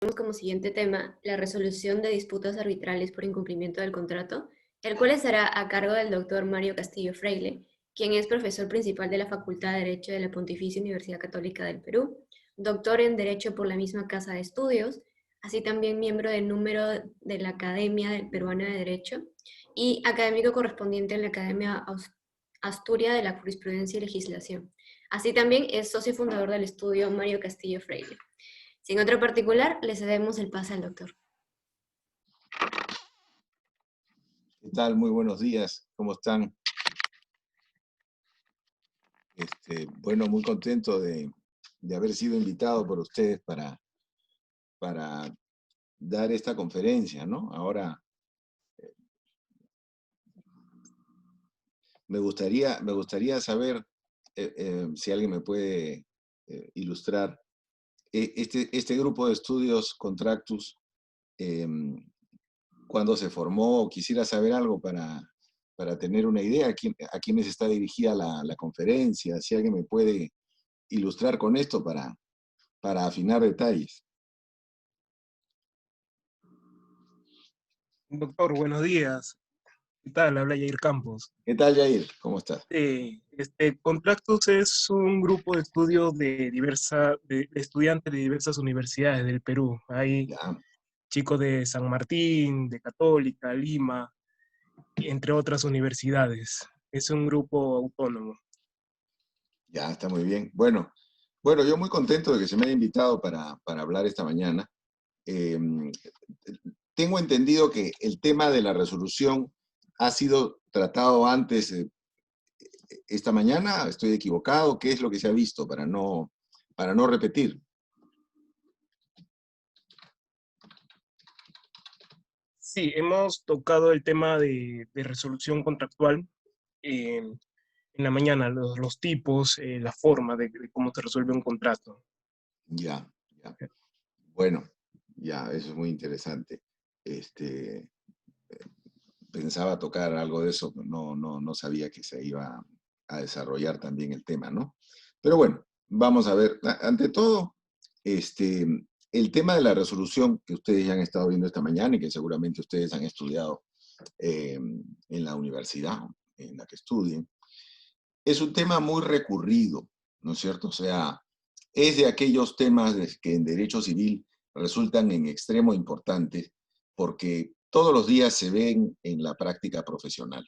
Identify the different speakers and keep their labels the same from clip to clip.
Speaker 1: Como siguiente tema la resolución de disputas arbitrales por incumplimiento del contrato, el cual estará a cargo del doctor Mario Castillo Freile, quien es profesor principal de la Facultad de Derecho de la Pontificia Universidad Católica del Perú, doctor en Derecho por la misma Casa de Estudios, así también miembro del número de la Academia Peruana de Derecho y académico correspondiente en la Academia Asturia de la Jurisprudencia y Legislación. Así también es socio fundador del estudio Mario Castillo Freile. Sin otro particular, le cedemos el pase al doctor.
Speaker 2: ¿Qué tal? Muy buenos días. ¿Cómo están? Bueno, muy contento de haber sido invitado por ustedes para dar esta conferencia, ¿no? Ahora, me gustaría saber si alguien me puede ilustrar. Este grupo de estudios Contractus, ¿cuándo se formó? Quisiera saber algo para tener una idea a quiénes está dirigida la conferencia, si alguien me puede ilustrar con esto para afinar detalles.
Speaker 3: Doctor, buenos días. ¿Qué tal? Habla Yair Campos.
Speaker 2: ¿Qué tal, Jair? ¿Cómo estás?
Speaker 3: Contractus es un grupo de estudio de estudiantes de diversas universidades del Perú. Hay
Speaker 2: Ya,
Speaker 3: chicos de San Martín, de Católica, Lima, entre otras universidades. Es un grupo autónomo.
Speaker 2: ya, está muy bien. Bueno, yo muy contento de que se me haya invitado para hablar esta mañana. Eh, Tengo entendido que el tema de la resolución ha sido tratado antes esta mañana. ¿Estoy equivocado? ¿Qué es lo que se ha visto para no repetir?
Speaker 3: Sí, hemos tocado el tema de resolución contractual en la mañana, los tipos, la forma de cómo se resuelve un contrato.
Speaker 2: Ya, ya. Bueno, ya, eso es muy interesante. Este, Pensaba tocar algo de eso, pero no sabía que se iba a desarrollar también el tema, ¿no? Pero bueno, vamos a ver. Ante todo, el tema de la resolución que ustedes ya han estado viendo esta mañana y que seguramente ustedes han estudiado en la universidad en la que estudien, es un tema muy recurrido, ¿no es cierto? O sea, es de aquellos temas que en derecho civil resultan en extremo importantes porque todos los días se ven en la práctica profesional.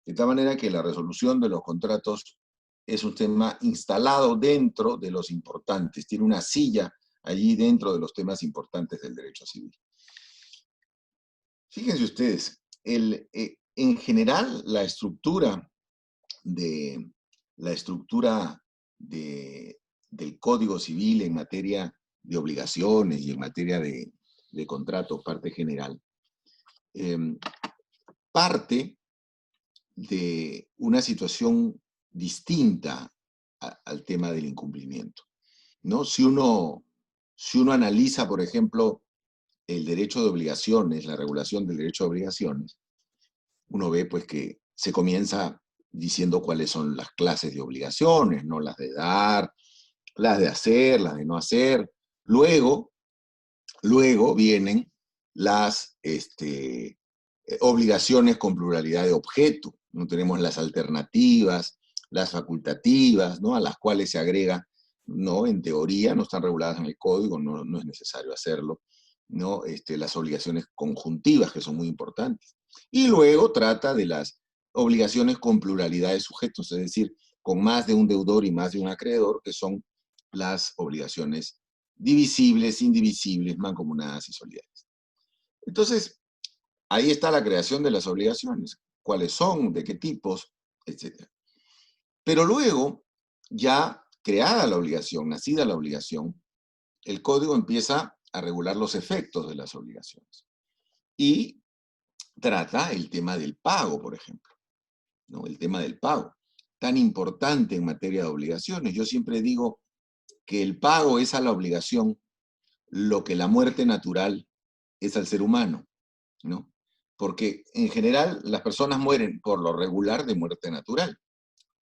Speaker 2: De tal manera que la resolución de los contratos es un tema instalado dentro de los importantes, tiene una silla allí dentro de los temas importantes del derecho civil. Fíjense ustedes, en general de, la estructura del Código Civil en materia de obligaciones y en materia de contratos, parte general, parte de una situación distinta al tema del incumplimiento, ¿no? Si uno analiza, por ejemplo, el derecho de obligaciones, la regulación del derecho de obligaciones, uno ve pues que se comienza diciendo cuáles son las clases de obligaciones, ¿no? Las de dar, las de hacer, las de no hacer. Luego vienen las obligaciones con pluralidad de objeto, ¿no? Tenemos las alternativas, las facultativas, ¿no? A las cuales se agrega, ¿no? En teoría, no están reguladas en el código, no es necesario hacerlo, ¿no? Las obligaciones conjuntivas, que son muy importantes. Y luego trata de las obligaciones con pluralidad de sujetos, es decir, con más de un deudor y más de un acreedor, que son las obligaciones divisibles, indivisibles, mancomunadas y solidarias. Entonces, ahí está la creación de las obligaciones, cuáles son, de qué tipos, etc. Pero luego, ya creada la obligación, nacida la obligación, el código empieza a regular los efectos de las obligaciones. Y trata el tema del pago, por ejemplo, ¿no? El tema del pago, tan importante en materia de obligaciones. Yo siempre digo que el pago es a la obligación lo que la muerte natural es al ser humano, ¿no? Porque en general las personas mueren por lo regular de muerte natural.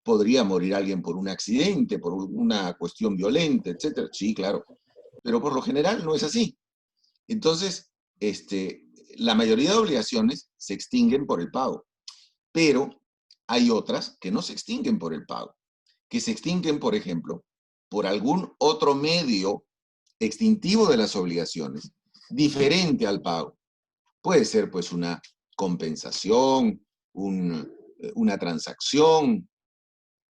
Speaker 2: Podría morir alguien por un accidente, por una cuestión violenta, etcétera. Sí, claro. Pero por lo general no es así. Entonces, la mayoría de obligaciones se extinguen por el pago, pero hay otras que no se extinguen por el pago, que se extinguen, por ejemplo, por algún otro medio extintivo de las obligaciones, diferente al pago. Puede ser pues una compensación, una transacción,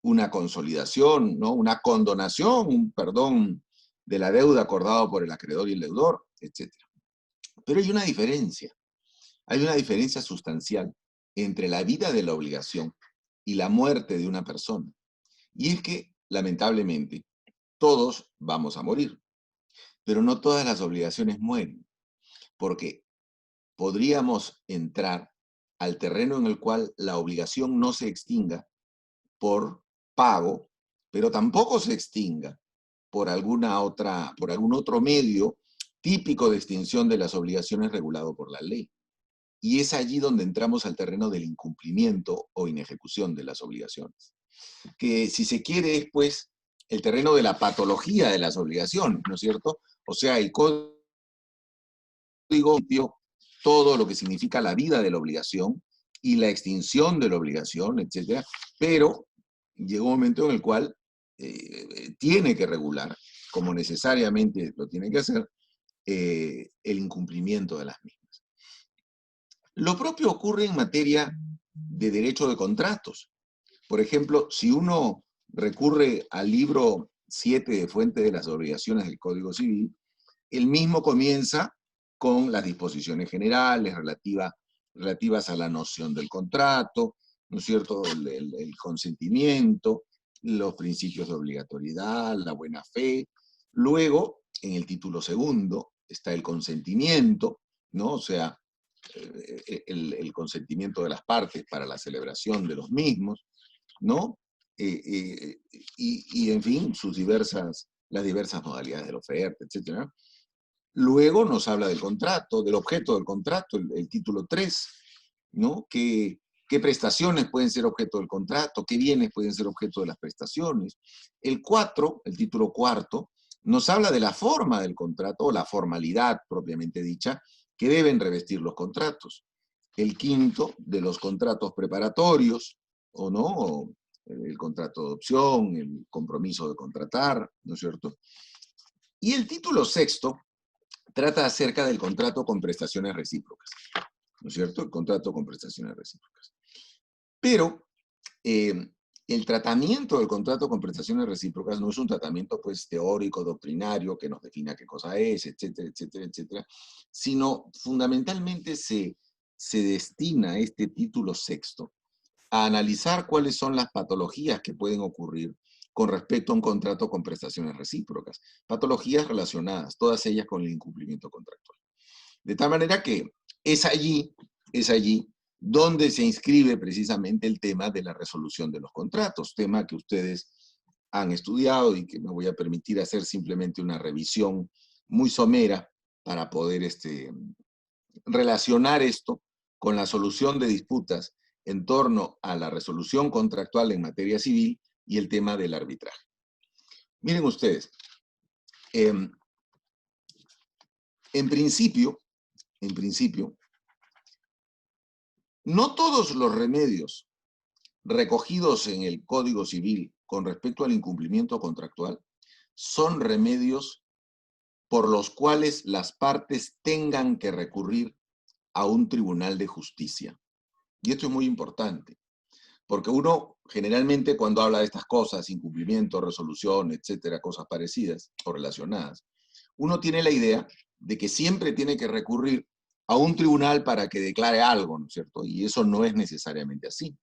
Speaker 2: una consolidación, ¿no? Una condonación, un perdón de la deuda acordado por el acreedor y el deudor, etc. Pero hay una diferencia sustancial entre la vida de la obligación y la muerte de una persona. Y es que, lamentablemente, todos vamos a morir, pero no todas las obligaciones mueren, porque podríamos entrar al terreno en el cual la obligación no se extinga por pago, pero tampoco se extinga por algún otro medio típico de extinción de las obligaciones regulado por la ley. Y es allí donde entramos al terreno del incumplimiento o inejecución de las obligaciones. Que si se quiere es pues el terreno de la patología de las obligaciones, ¿no es cierto? O sea, el código, todo lo que significa la vida de la obligación y la extinción de la obligación, etc. Pero llegó un momento en el cual tiene que regular, como necesariamente lo tiene que hacer, el incumplimiento de las mismas. Lo propio ocurre en materia de derecho de contratos. Por ejemplo, si uno recurre al libro 7 de Fuente de las Obligaciones del Código Civil, el mismo comienza con las disposiciones generales relativas a la noción del contrato, ¿no es cierto?, el consentimiento, los principios de obligatoriedad, la buena fe. Luego, en el título segundo, está el consentimiento, ¿no? O sea, el consentimiento de las partes para la celebración de los mismos, ¿no? Y en fin, las diversas modalidades de la oferta, etc. Luego nos habla del contrato, del objeto del contrato, el título 3, ¿no? ¿Qué prestaciones pueden ser objeto del contrato? ¿Qué bienes pueden ser objeto de las prestaciones? El 4, el título cuarto, nos habla de la forma del contrato, o la formalidad propiamente dicha, que deben revestir los contratos. El 5, de los contratos preparatorios, o no, el contrato de opción, el compromiso de contratar, ¿no es cierto? Y el título 6 trata acerca del contrato con prestaciones recíprocas, ¿no es cierto? El contrato con prestaciones recíprocas. Pero el tratamiento del contrato con prestaciones recíprocas no es un tratamiento pues teórico, doctrinario, que nos defina qué cosa es, etcétera, etcétera, etcétera, sino fundamentalmente se destina este título 6 a analizar cuáles son las patologías que pueden ocurrir con respecto a un contrato con prestaciones recíprocas. Patologías relacionadas, todas ellas con el incumplimiento contractual. De tal manera que es allí donde se inscribe precisamente el tema de la resolución de los contratos, tema que ustedes han estudiado y que me voy a permitir hacer simplemente una revisión muy somera para poder relacionar esto con la solución de disputas en torno a la resolución contractual en materia civil y el tema del arbitraje. Miren ustedes, en principio, no todos los remedios recogidos en el Código Civil con respecto al incumplimiento contractual son remedios por los cuales las partes tengan que recurrir a un tribunal de justicia. Y esto es muy importante, porque uno generalmente cuando habla de estas cosas, incumplimiento, resolución, etcétera, cosas parecidas o relacionadas, uno tiene la idea de que siempre tiene que recurrir a un tribunal para que declare algo, ¿no es cierto? Y eso no es necesariamente así.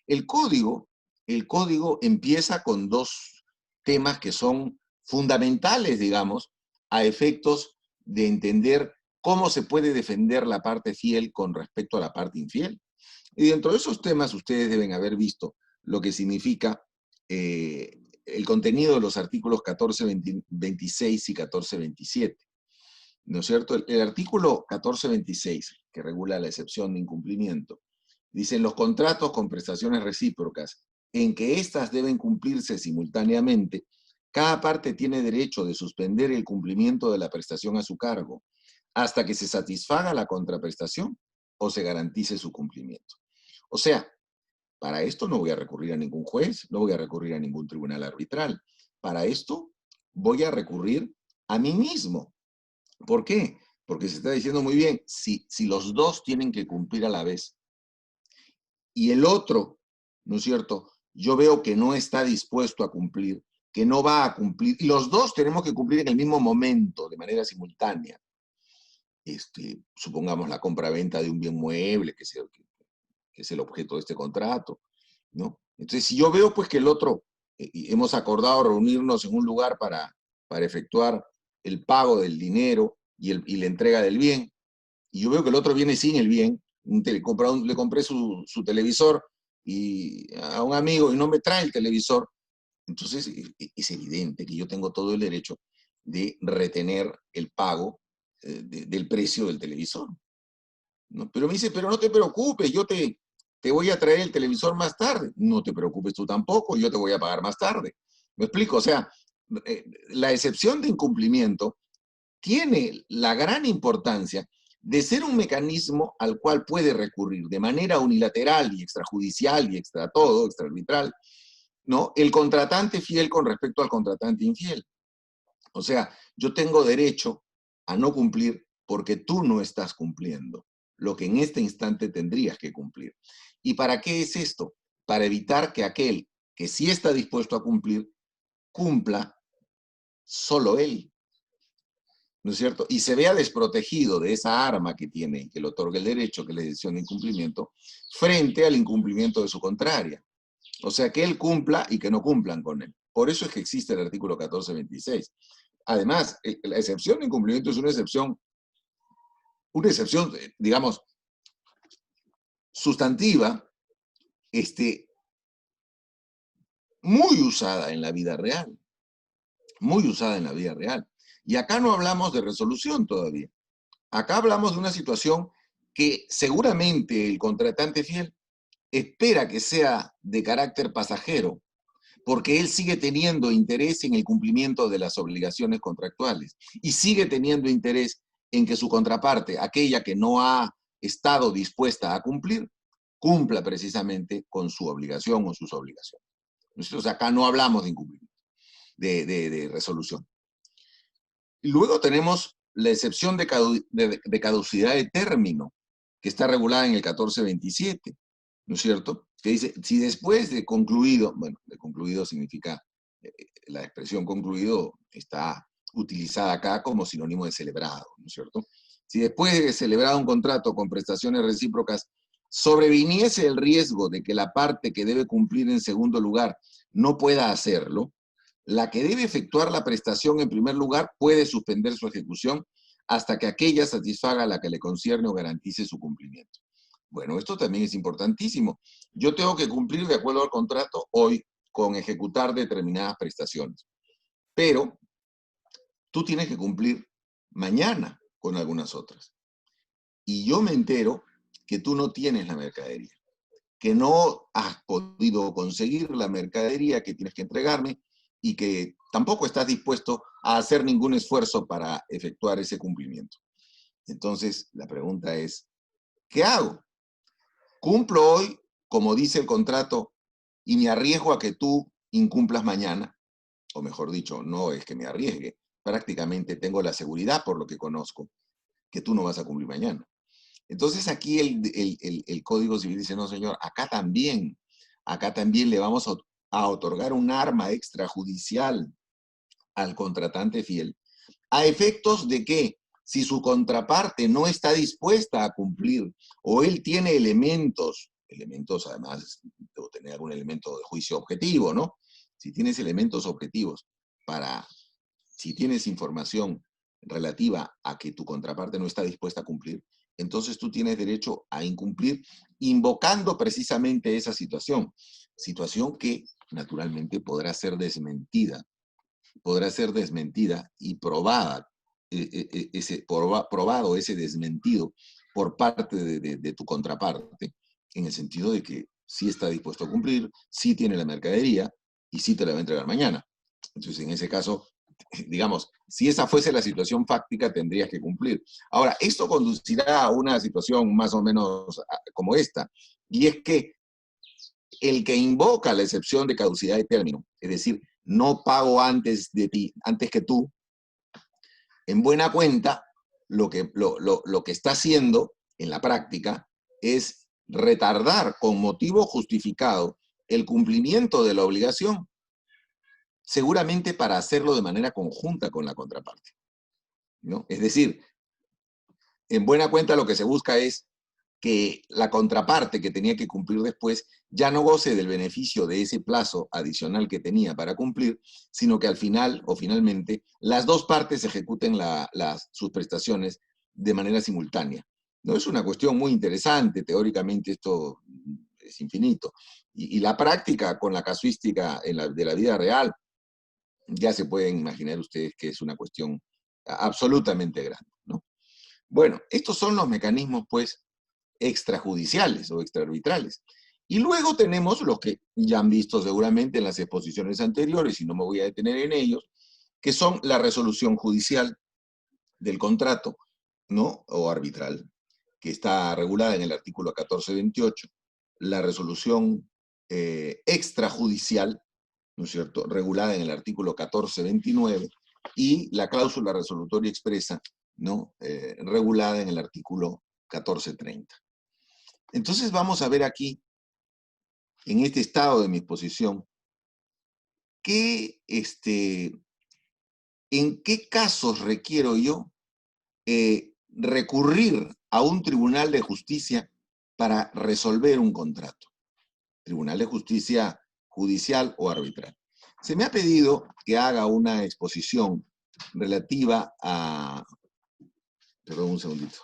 Speaker 2: El código empieza con dos temas que son fundamentales, digamos, a efectos de entender cómo se puede defender la parte fiel con respecto a la parte infiel. Y dentro de esos temas ustedes deben haber visto lo que significa el contenido de los artículos 1426 y 1427. ¿No es cierto? El artículo 1426, que regula la excepción de incumplimiento, dice: en los contratos con prestaciones recíprocas, en que éstas deben cumplirse simultáneamente, cada parte tiene derecho de suspender el cumplimiento de la prestación a su cargo, hasta que se satisfaga la contraprestación o se garantice su cumplimiento. O sea, para esto no voy a recurrir a ningún juez, no voy a recurrir a ningún tribunal arbitral. Para esto voy a recurrir a mí mismo. ¿Por qué? Porque se está diciendo muy bien, si los dos tienen que cumplir a la vez y el otro, ¿no es cierto?, yo veo que no está dispuesto a cumplir, que no va a cumplir, y los dos tenemos que cumplir en el mismo momento, de manera simultánea. Supongamos la compra-venta de un bien mueble, que es el objeto de este contrato, ¿no? Entonces, si yo veo pues que el otro, y hemos acordado reunirnos en un lugar para efectuar el pago del dinero y la entrega del bien, y yo veo que el otro viene sin el bien, le compré su televisor a un amigo y no me trae el televisor, entonces es evidente que yo tengo todo el derecho de retener el pago del precio del televisor, ¿no? Pero me dice, pero no te preocupes, yo te voy a traer el televisor más tarde. No te preocupes tú tampoco, yo te voy a pagar más tarde. ¿Me explico? O sea, la excepción de incumplimiento tiene la gran importancia de ser un mecanismo al cual puede recurrir de manera unilateral y extrajudicial y extraarbitral, ¿no?, el contratante fiel con respecto al contratante infiel. O sea, yo tengo derecho a no cumplir porque tú no estás cumpliendo lo que en este instante tendrías que cumplir. ¿Y para qué es esto? Para evitar que aquel que sí está dispuesto a cumplir, cumpla solo él, ¿no es cierto? Y se vea desprotegido de esa arma que tiene y que le otorga el derecho, que es la decisión de incumplimiento, frente al incumplimiento de su contraria. O sea, que él cumpla y que no cumplan con él. Por eso es que existe el artículo 1426. Además, la excepción de incumplimiento es una excepción, digamos, sustantiva, muy usada en la vida real. Muy usada en la vida real. Y acá no hablamos de resolución todavía. Acá hablamos de una situación que seguramente el contratante fiel espera que sea de carácter pasajero, porque él sigue teniendo interés en el cumplimiento de las obligaciones contractuales y sigue teniendo interés en que su contraparte, aquella que no ha estado dispuesta a cumplir, cumpla precisamente con su obligación o sus obligaciones. Nosotros acá no hablamos de incumplimiento, de resolución. Y luego tenemos la excepción de caducidad de término, que está regulada en el 1427, ¿no es cierto? Que dice, si después de concluido, bueno, de concluido significa, la expresión concluido está utilizada acá como sinónimo de celebrado, ¿no es cierto? Si después de celebrado un contrato con prestaciones recíprocas sobreviniese el riesgo de que la parte que debe cumplir en segundo lugar no pueda hacerlo, la que debe efectuar la prestación en primer lugar puede suspender su ejecución hasta que aquella satisfaga a la que le concierne o garantice su cumplimiento. Bueno, esto también es importantísimo. Yo tengo que cumplir de acuerdo al contrato hoy con ejecutar determinadas prestaciones, pero tú tienes que cumplir mañana con algunas otras. Y yo me entero que tú no tienes la mercadería, que no has podido conseguir la mercadería que tienes que entregarme y que tampoco estás dispuesto a hacer ningún esfuerzo para efectuar ese cumplimiento. Entonces, la pregunta es, ¿qué hago? ¿Cumplo hoy, como dice el contrato, y me arriesgo a que tú incumplas mañana? O mejor dicho, no es que me arriesgue, prácticamente tengo la seguridad, por lo que conozco, que tú no vas a cumplir mañana. Entonces aquí el Código Civil dice, no señor, acá también le vamos a otorgar un arma extrajudicial al contratante fiel, a efectos de que si su contraparte no está dispuesta a cumplir o él tiene elementos además, debo tener algún elemento de juicio objetivo, ¿no? Si tienes elementos objetivos si tienes información relativa a que tu contraparte no está dispuesta a cumplir, entonces tú tienes derecho a incumplir invocando precisamente esa situación que naturalmente podrá ser desmentida y probado ese desmentido por parte de tu contraparte, en el sentido de que sí está dispuesto a cumplir, sí tiene la mercadería y sí te la va a entregar mañana. Entonces, en ese caso, digamos, si esa fuese la situación fáctica, tendrías que cumplir. Ahora, esto conducirá a una situación más o menos como esta, y es que el que invoca la excepción de caducidad de término, es decir, no pago antes de ti, antes que tú, en buena cuenta, lo que está haciendo en la práctica es retardar con motivo justificado el cumplimiento de la obligación, seguramente para hacerlo de manera conjunta con la contraparte, ¿no? Es decir, en buena cuenta lo que se busca es que la contraparte que tenía que cumplir después ya no goce del beneficio de ese plazo adicional que tenía para cumplir, sino que al final o finalmente las dos partes ejecuten sus prestaciones de manera simultánea. No es una cuestión muy interesante, teóricamente esto es infinito. Y la práctica con la casuística de la vida real, ya se pueden imaginar ustedes que es una cuestión absolutamente grande, ¿no? Bueno, estos son los mecanismos, pues, extrajudiciales o extraarbitrales. Y luego tenemos los que ya han visto seguramente en las exposiciones anteriores, y no me voy a detener en ellos, que son la resolución judicial del contrato, ¿no? O arbitral, que está regulada en el artículo 1428, la resolución extrajudicial, ¿no es cierto?, regulada en el artículo 1429, y la cláusula resolutoria expresa, ¿no?, regulada en el artículo 1430. Entonces vamos a ver aquí, en este estado de mi exposición, en qué casos requiero yo recurrir a un tribunal de justicia para resolver un contrato. Tribunal de justicia judicial o arbitral. Se me ha pedido que haga una exposición relativa a... Perdón, un segundito.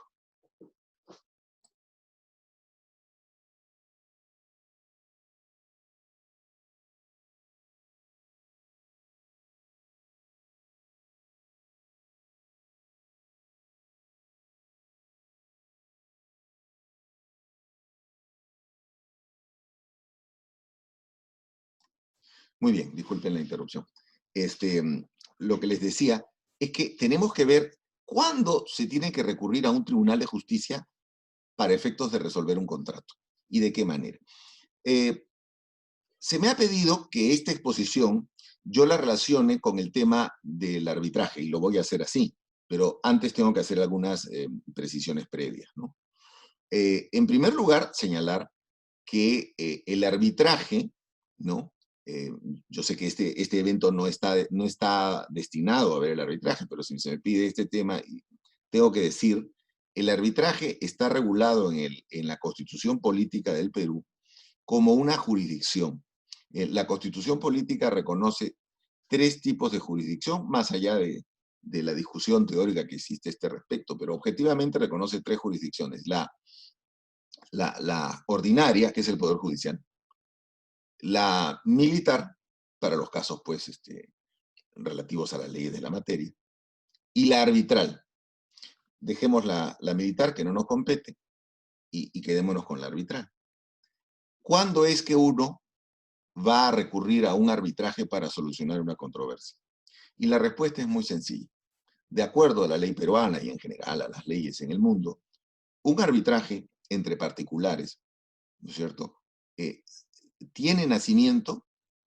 Speaker 2: Muy bien, disculpen la interrupción. Lo que les decía es que tenemos que ver cuándo se tiene que recurrir a un tribunal de justicia para efectos de resolver un contrato y de qué manera. Se me ha pedido que esta exposición yo la relacione con el tema del arbitraje, y lo voy a hacer así, pero antes tengo que hacer algunas precisiones previas, ¿no? En primer lugar, señalar que el arbitraje, ¿no? Yo sé que este evento no está destinado a ver el arbitraje, pero si se me pide este tema, tengo que decir, el arbitraje está regulado en la Constitución Política del Perú como una jurisdicción. La Constitución Política reconoce 3 tipos de jurisdicción, más allá de la discusión teórica que existe a este respecto, pero objetivamente reconoce 3 jurisdicciones. La ordinaria, que es el Poder Judicial, la militar, para los casos pues, relativos a las leyes de la materia, y la arbitral. Dejemos la militar, que no nos compete, y quedémonos con la arbitral. ¿Cuándo es que uno va a recurrir a un arbitraje para solucionar una controversia? Y la respuesta es muy sencilla. De acuerdo a la ley peruana y en general a las leyes en el mundo, un arbitraje entre particulares, ¿no es cierto?, tiene nacimiento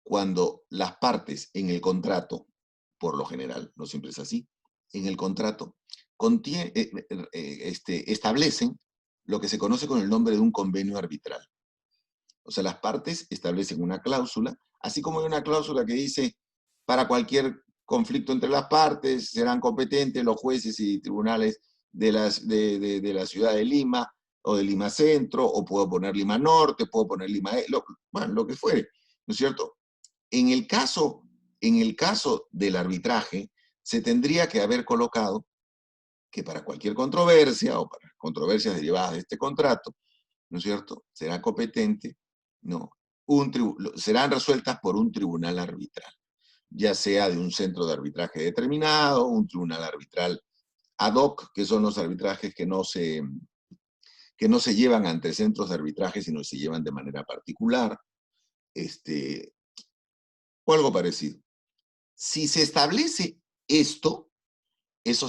Speaker 2: cuando las partes en el contrato, por lo general, no siempre es así, en el contrato establecen lo que se conoce con el nombre de un convenio arbitral. O sea, las partes establecen una cláusula, así como hay una cláusula que dice, para cualquier conflicto entre las partes serán competentes los jueces y tribunales de la ciudad de Lima, o de Lima Centro, o puedo poner Lima Norte, puedo poner Lima, bueno, lo que fuere, ¿no es cierto? En el caso del arbitraje, se tendría que haber colocado que para cualquier controversia, o para controversias derivadas de este contrato, ¿no es cierto?, será competente, ¿no?, serán resueltas por un tribunal arbitral, ya sea de un centro de arbitraje determinado, un tribunal arbitral ad hoc, que son los arbitrajes que no se llevan ante centros de arbitraje, sino se llevan de manera particular, o algo parecido. Si se establece Eso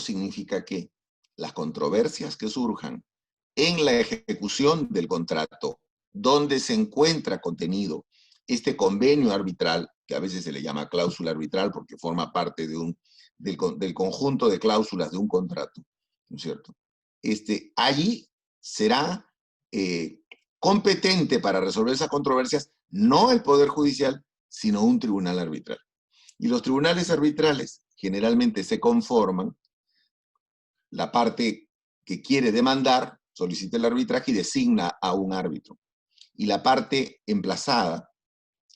Speaker 2: significa que las controversias que surjan en la ejecución del contrato, donde se encuentra contenido este convenio arbitral, que a veces se le llama cláusula arbitral porque forma parte del conjunto de cláusulas de un contrato, ¿no es cierto? Allí será competente para resolver esas controversias no el Poder Judicial, sino un tribunal arbitral. Y los tribunales arbitrales generalmente se conforman, la parte que quiere demandar solicita el arbitraje y designa a un árbitro. Y la parte emplazada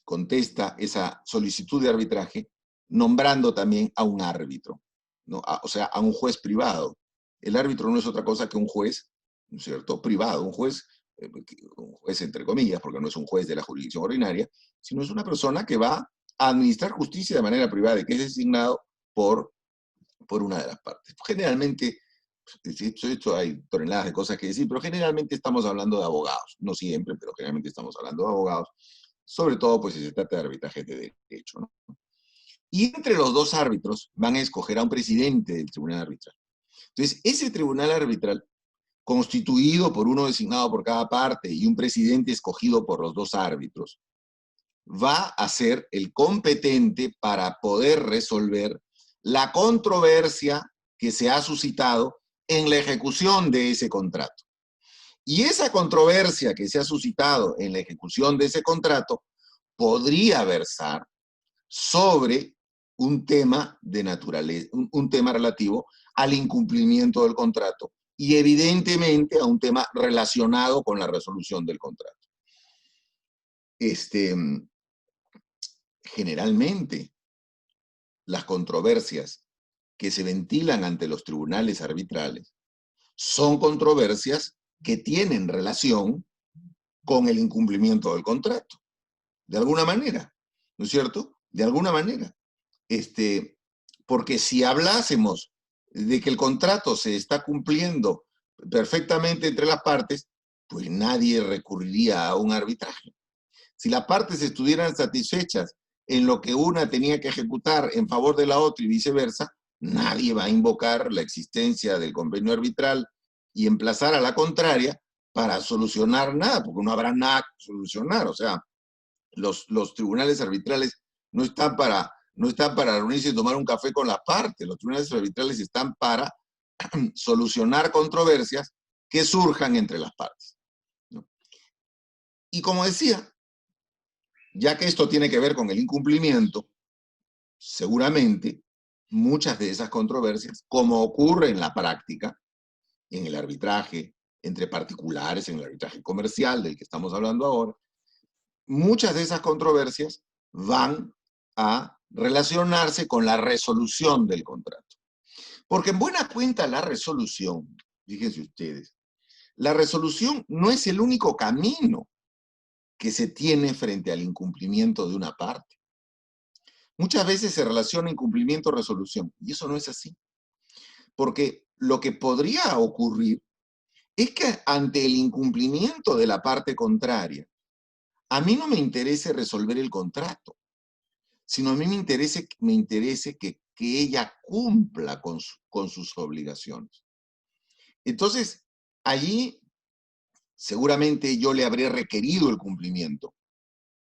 Speaker 2: contesta esa solicitud de arbitraje nombrando también a un árbitro, ¿no? O sea, a un juez privado. El árbitro no es otra cosa que un juez, ¿no es cierto?, privado, un juez entre comillas, porque no es un juez de la jurisdicción ordinaria, sino es una persona que va a administrar justicia de manera privada y que es designado por una de las partes. Generalmente, esto hay toneladas de cosas que decir, pero generalmente estamos hablando de abogados, no siempre, pero generalmente estamos hablando de abogados, sobre todo pues si se trata de arbitraje de derecho, ¿no? Y entre los dos árbitros van a escoger a un presidente del tribunal arbitral. Entonces, ese tribunal arbitral, constituido por uno designado por cada parte y un presidente escogido por los dos árbitros, va a ser el competente para poder resolver la controversia que se ha suscitado en la ejecución de ese contrato. Y esa controversia que se ha suscitado en la ejecución de ese contrato podría versar sobre un tema de naturaleza, un tema relativo al incumplimiento del contrato y evidentemente a un tema relacionado con la resolución del contrato. Generalmente, las controversias que se ventilan ante los tribunales arbitrales son controversias que tienen relación con el incumplimiento del contrato, de alguna manera, ¿no es cierto? De alguna manera. Porque si hablásemos de que el contrato se está cumpliendo perfectamente entre las partes, pues nadie recurriría a un arbitraje. Si las partes estuvieran satisfechas en lo que una tenía que ejecutar en favor de la otra y viceversa, nadie va a invocar la existencia del convenio arbitral y emplazar a la contraria para solucionar nada, porque no habrá nada que solucionar. O sea, los tribunales arbitrales no están para reunirse y tomar un café con las partes. Los tribunales arbitrales están para solucionar controversias que surjan entre las partes, ¿no? Y como decía, ya que esto tiene que ver con el incumplimiento, seguramente muchas de esas controversias, como ocurre en la práctica, en el arbitraje entre particulares, en el arbitraje comercial del que estamos hablando ahora, muchas de esas controversias van a relacionarse con la resolución del contrato. Porque en buena cuenta la resolución, fíjense ustedes, la resolución no es el único camino que se tiene frente al incumplimiento de una parte. Muchas veces se relaciona incumplimiento-resolución, y eso no es así. Porque lo que podría ocurrir es que ante el incumplimiento de la parte contraria, a mí no me interese resolver el contrato, sino a mí me interese que ella cumpla con sus obligaciones. Entonces, allí seguramente yo le habré requerido el cumplimiento,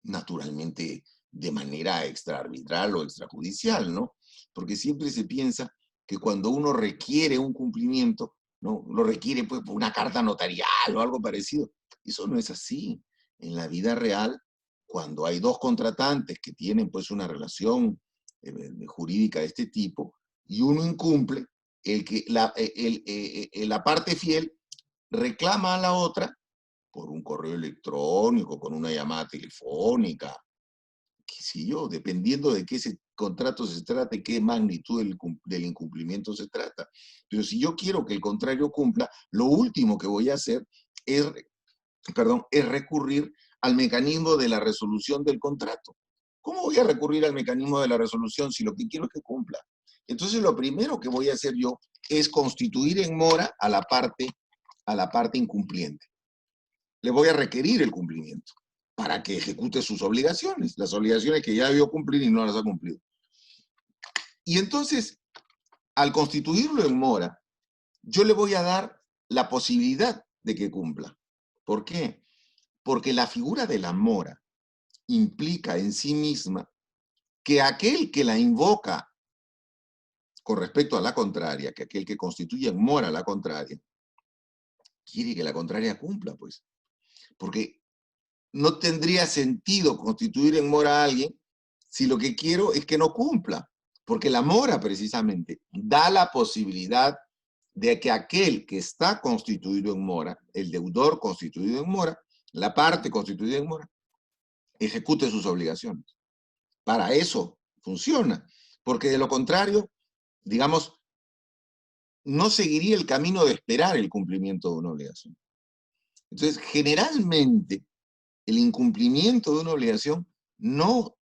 Speaker 2: naturalmente de manera extraarbitral o extrajudicial, ¿no? Porque siempre se piensa que cuando uno requiere un cumplimiento, ¿no?, lo requiere pues por una carta notarial o algo parecido. Eso no es así. En la vida real, cuando hay dos contratantes que tienen pues una relación jurídica de este tipo y uno incumple, la parte fiel reclama a la otra por un correo electrónico, con una llamada telefónica, qué sé yo, dependiendo de qué contrato se trata y qué magnitud del incumplimiento se trata. Pero si yo quiero que el contrario cumpla, lo último que voy a hacer es recurrir al mecanismo de la resolución del contrato. ¿Cómo voy a recurrir al mecanismo de la resolución si lo que quiero es que cumpla? Entonces lo primero que voy a hacer yo es constituir en mora a la parte incumpliente. Le voy a requerir el cumplimiento para que ejecute sus obligaciones, las obligaciones que ya debió cumplir y no las ha cumplido. Y entonces, al constituirlo en mora, yo le voy a dar la posibilidad de que cumpla. ¿Por qué? Porque la figura de la mora implica en sí misma que aquel que la invoca con respecto a la contraria, que aquel que constituye en mora la contraria, quiere que la contraria cumpla, pues. Porque no tendría sentido constituir en mora a alguien si lo que quiero es que no cumpla. Porque la mora, precisamente, da la posibilidad de que aquel que está constituido en mora, el deudor constituido en mora, la parte constituida en mora, ejecute sus obligaciones. Para eso funciona. Porque de lo contrario, digamos, no seguiría el camino de esperar el cumplimiento de una obligación. Entonces, generalmente, el incumplimiento de una obligación no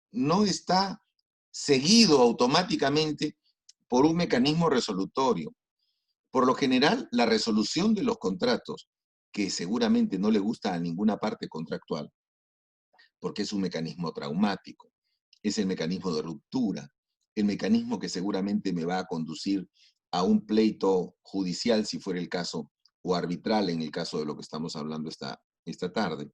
Speaker 2: está seguido automáticamente por un mecanismo resolutorio. Por lo general, la resolución de los contratos, que seguramente no le gusta a ninguna parte contractual, porque es un mecanismo traumático, es el mecanismo de ruptura, el mecanismo que seguramente me va a conducir a un pleito judicial, si fuera el caso, o arbitral en el caso de lo que estamos hablando esta tarde.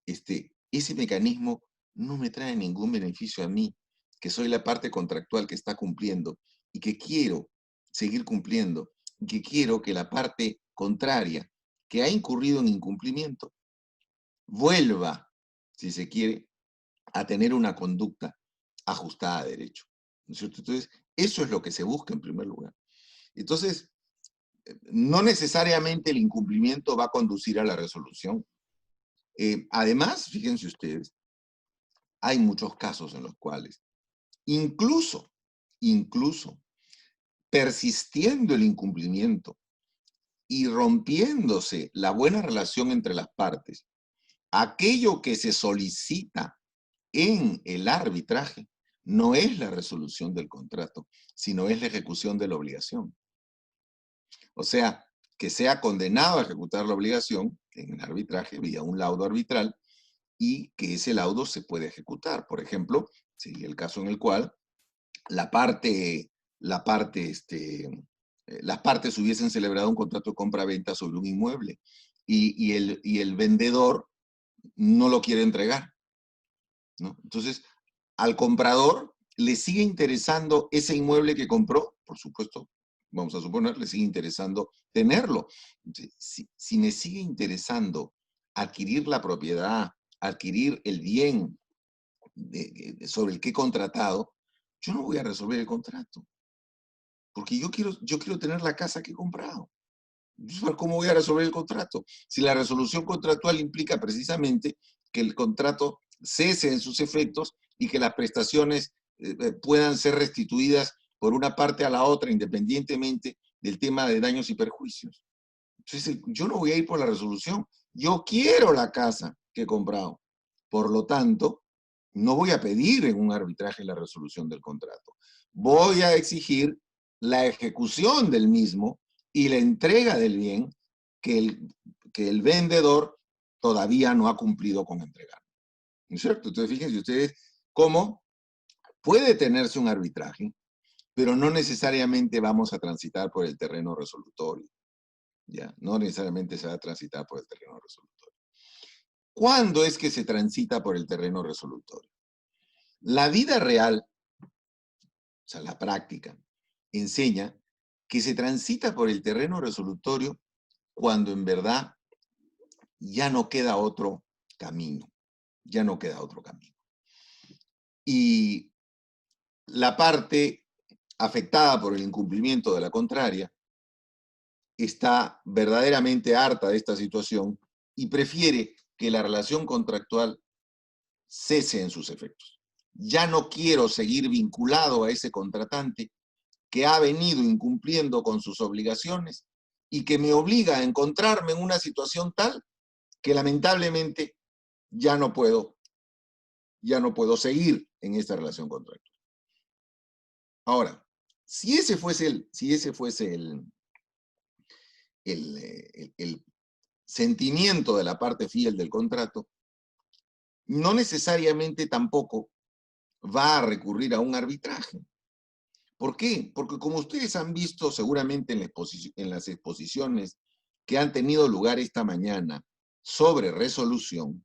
Speaker 2: Ese mecanismo no me trae ningún beneficio a mí, que soy la parte contractual que está cumpliendo y que quiero seguir cumpliendo, y que quiero que la parte contraria, que ha incurrido en incumplimiento, vuelva, si se quiere, a tener una conducta ajustada a derecho, ¿no es cierto? Entonces, eso es lo que se busca en primer lugar. Entonces, no necesariamente el incumplimiento va a conducir a la resolución. Además, fíjense ustedes, hay muchos casos en los cuales, incluso persistiendo el incumplimiento y rompiéndose la buena relación entre las partes, aquello que se solicita en el arbitraje no es la resolución del contrato, sino es la ejecución de la obligación. O sea, que sea condenado a ejecutar la obligación en el arbitraje vía un laudo arbitral y que ese laudo se puede ejecutar. Por ejemplo, sería el caso en el cual las partes hubiesen celebrado un contrato de compra-venta sobre un inmueble y el vendedor no lo quiere entregar, ¿no? Entonces, al comprador le sigue interesando ese inmueble que compró, por supuesto, vamos a suponer, le sigue interesando tenerlo. Si me sigue interesando adquirir la propiedad, adquirir el bien sobre el que he contratado, yo no voy a resolver el contrato. Porque yo quiero tener la casa que he comprado. ¿Cómo voy a resolver el contrato? Si la resolución contractual implica precisamente que el contrato cese en sus efectos y que las prestaciones puedan ser restituidas por una parte a la otra, independientemente del tema de daños y perjuicios. Entonces, yo no voy a ir por la resolución. Yo quiero la casa que he comprado. Por lo tanto, no voy a pedir en un arbitraje la resolución del contrato. Voy a exigir la ejecución del mismo y la entrega del bien que el vendedor todavía no ha cumplido con entregar. ¿No es cierto? Entonces, fíjense ustedes cómo puede tenerse un arbitraje, pero no necesariamente vamos a transitar por el terreno resolutorio. ¿Ya? No necesariamente se va a transitar por el terreno resolutorio. ¿Cuándo es que se transita por el terreno resolutorio? La vida real, o sea, la práctica, enseña que se transita por el terreno resolutorio cuando en verdad ya no queda otro camino. Ya no queda otro camino. Y la parte afectada por el incumplimiento de la contraria está verdaderamente harta de esta situación y prefiere que la relación contractual cese en sus efectos. Ya no quiero seguir vinculado a ese contratante que ha venido incumpliendo con sus obligaciones y que me obliga a encontrarme en una situación tal que lamentablemente ya no puedo seguir en esta relación contractual. Ahora, si ese fuese el sentimiento de la parte fiel del contrato, no necesariamente tampoco va a recurrir a un arbitraje, ¿Por qué? Porque como ustedes han visto seguramente en las exposiciones que han tenido lugar esta mañana sobre resolución,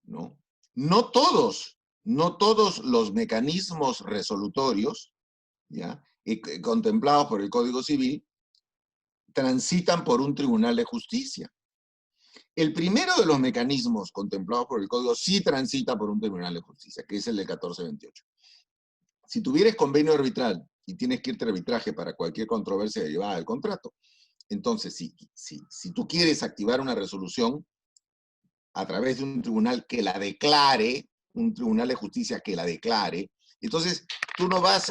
Speaker 2: ¿no? No todos los mecanismos resolutorios, ¿ya? Contemplados por el Código Civil transitan por un tribunal de justicia. El primero de los mecanismos contemplados por el Código sí transita por un tribunal de justicia, que es el de 1428. Si tuvieres convenio arbitral y tienes que irte a arbitraje para cualquier controversia derivada del contrato, entonces si tú quieres activar una resolución a través de un tribunal que la declare, un tribunal de justicia que la declare, entonces tú no vas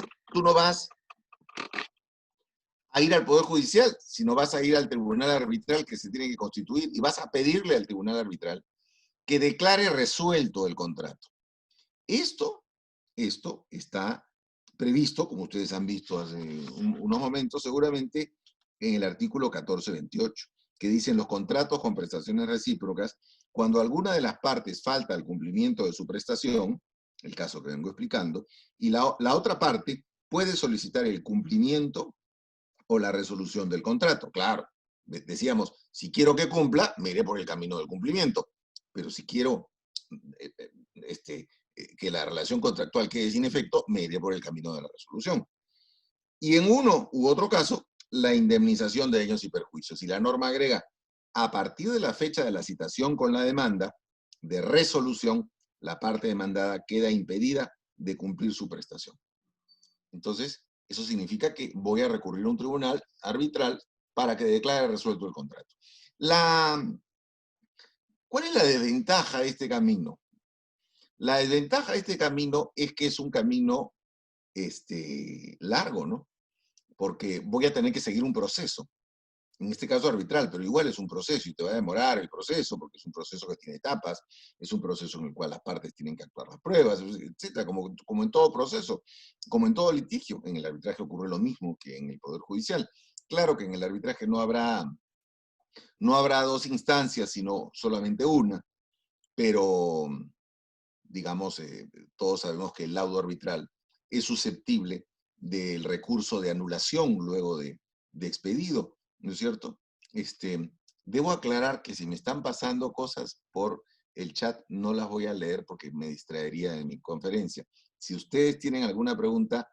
Speaker 2: a ir al Poder Judicial, sino vas a ir al tribunal arbitral que se tiene que constituir y vas a pedirle al tribunal arbitral que declare resuelto el contrato. Esto está previsto, como ustedes han visto hace unos momentos seguramente, en el artículo 1428, que dicen los contratos con prestaciones recíprocas, cuando alguna de las partes falta al cumplimiento de su prestación, el caso que vengo explicando, y la otra parte puede solicitar el cumplimiento o la resolución del contrato. Claro, decíamos, si quiero que cumpla, me iré por el camino del cumplimiento, pero si quiero que la relación contractual quede sin efecto, me iré por el camino de la resolución. Y en uno u otro caso, la indemnización de daños y perjuicios. Y la norma agrega, a partir de la fecha de la citación con la demanda de resolución, la parte demandada queda impedida de cumplir su prestación. Entonces, eso significa que voy a recurrir a un tribunal arbitral para que declare resuelto el contrato. ¿Cuál es la desventaja de este camino? La desventaja de este camino es que es un camino largo, ¿no? Porque voy a tener que seguir un proceso, en este caso arbitral, pero igual es un proceso y te va a demorar el proceso, porque es un proceso que tiene etapas, es un proceso en el cual las partes tienen que actuar las pruebas, etcétera, como en todo proceso, como en todo litigio. En el arbitraje ocurre lo mismo que en el Poder Judicial. Claro que en el arbitraje no habrá dos instancias, sino solamente una, pero digamos, todos sabemos que el laudo arbitral es susceptible del recurso de anulación luego de expedido, ¿no es cierto? Debo aclarar que si me están pasando cosas por el chat, no las voy a leer porque me distraería de mi conferencia. Si ustedes tienen alguna pregunta,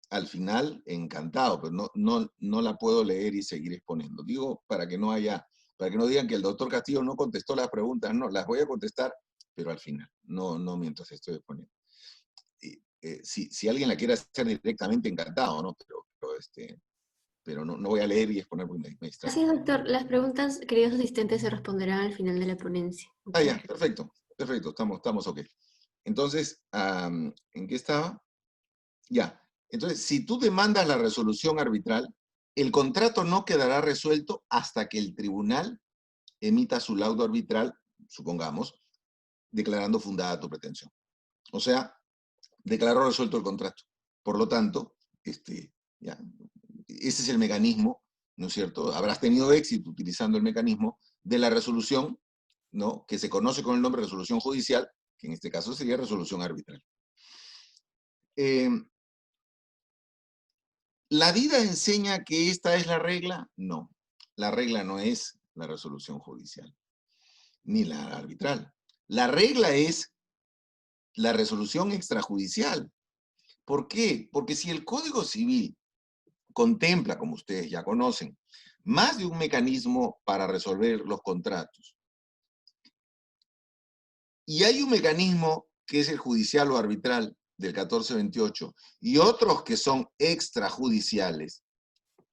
Speaker 2: al final, encantado, pero no la puedo leer y seguir exponiendo. Digo, para que no digan que el doctor Castillo no contestó las preguntas, no, las voy a contestar, pero al final, no mientras estoy exponiendo. Si alguien la quiere hacer directamente, encantado, ¿no? Pero no voy a leer y exponer porque me distraigo.
Speaker 1: Así es, doctor. Las preguntas, queridos asistentes, se responderán al final de la ponencia.
Speaker 2: Ya, perfecto, estamos ok. Entonces, ¿en qué estaba? Ya, entonces, si tú demandas la resolución arbitral, el contrato no quedará resuelto hasta que el tribunal emita su laudo arbitral, supongamos, declarando fundada tu pretensión. O sea, declaró resuelto el contrato. Por lo tanto, ya, ese es el mecanismo, ¿no es cierto? Habrás tenido éxito utilizando el mecanismo de la resolución, ¿no? Que se conoce con el nombre de resolución judicial, que en este caso sería resolución arbitral. ¿La vida enseña que esta es la regla? No. La regla no es la resolución judicial, ni la arbitral. La regla es la resolución extrajudicial. ¿Por qué? Porque si el Código Civil contempla, como ustedes ya conocen, más de un mecanismo para resolver los contratos, y hay un mecanismo que es el judicial o arbitral del 1428, y otros que son extrajudiciales,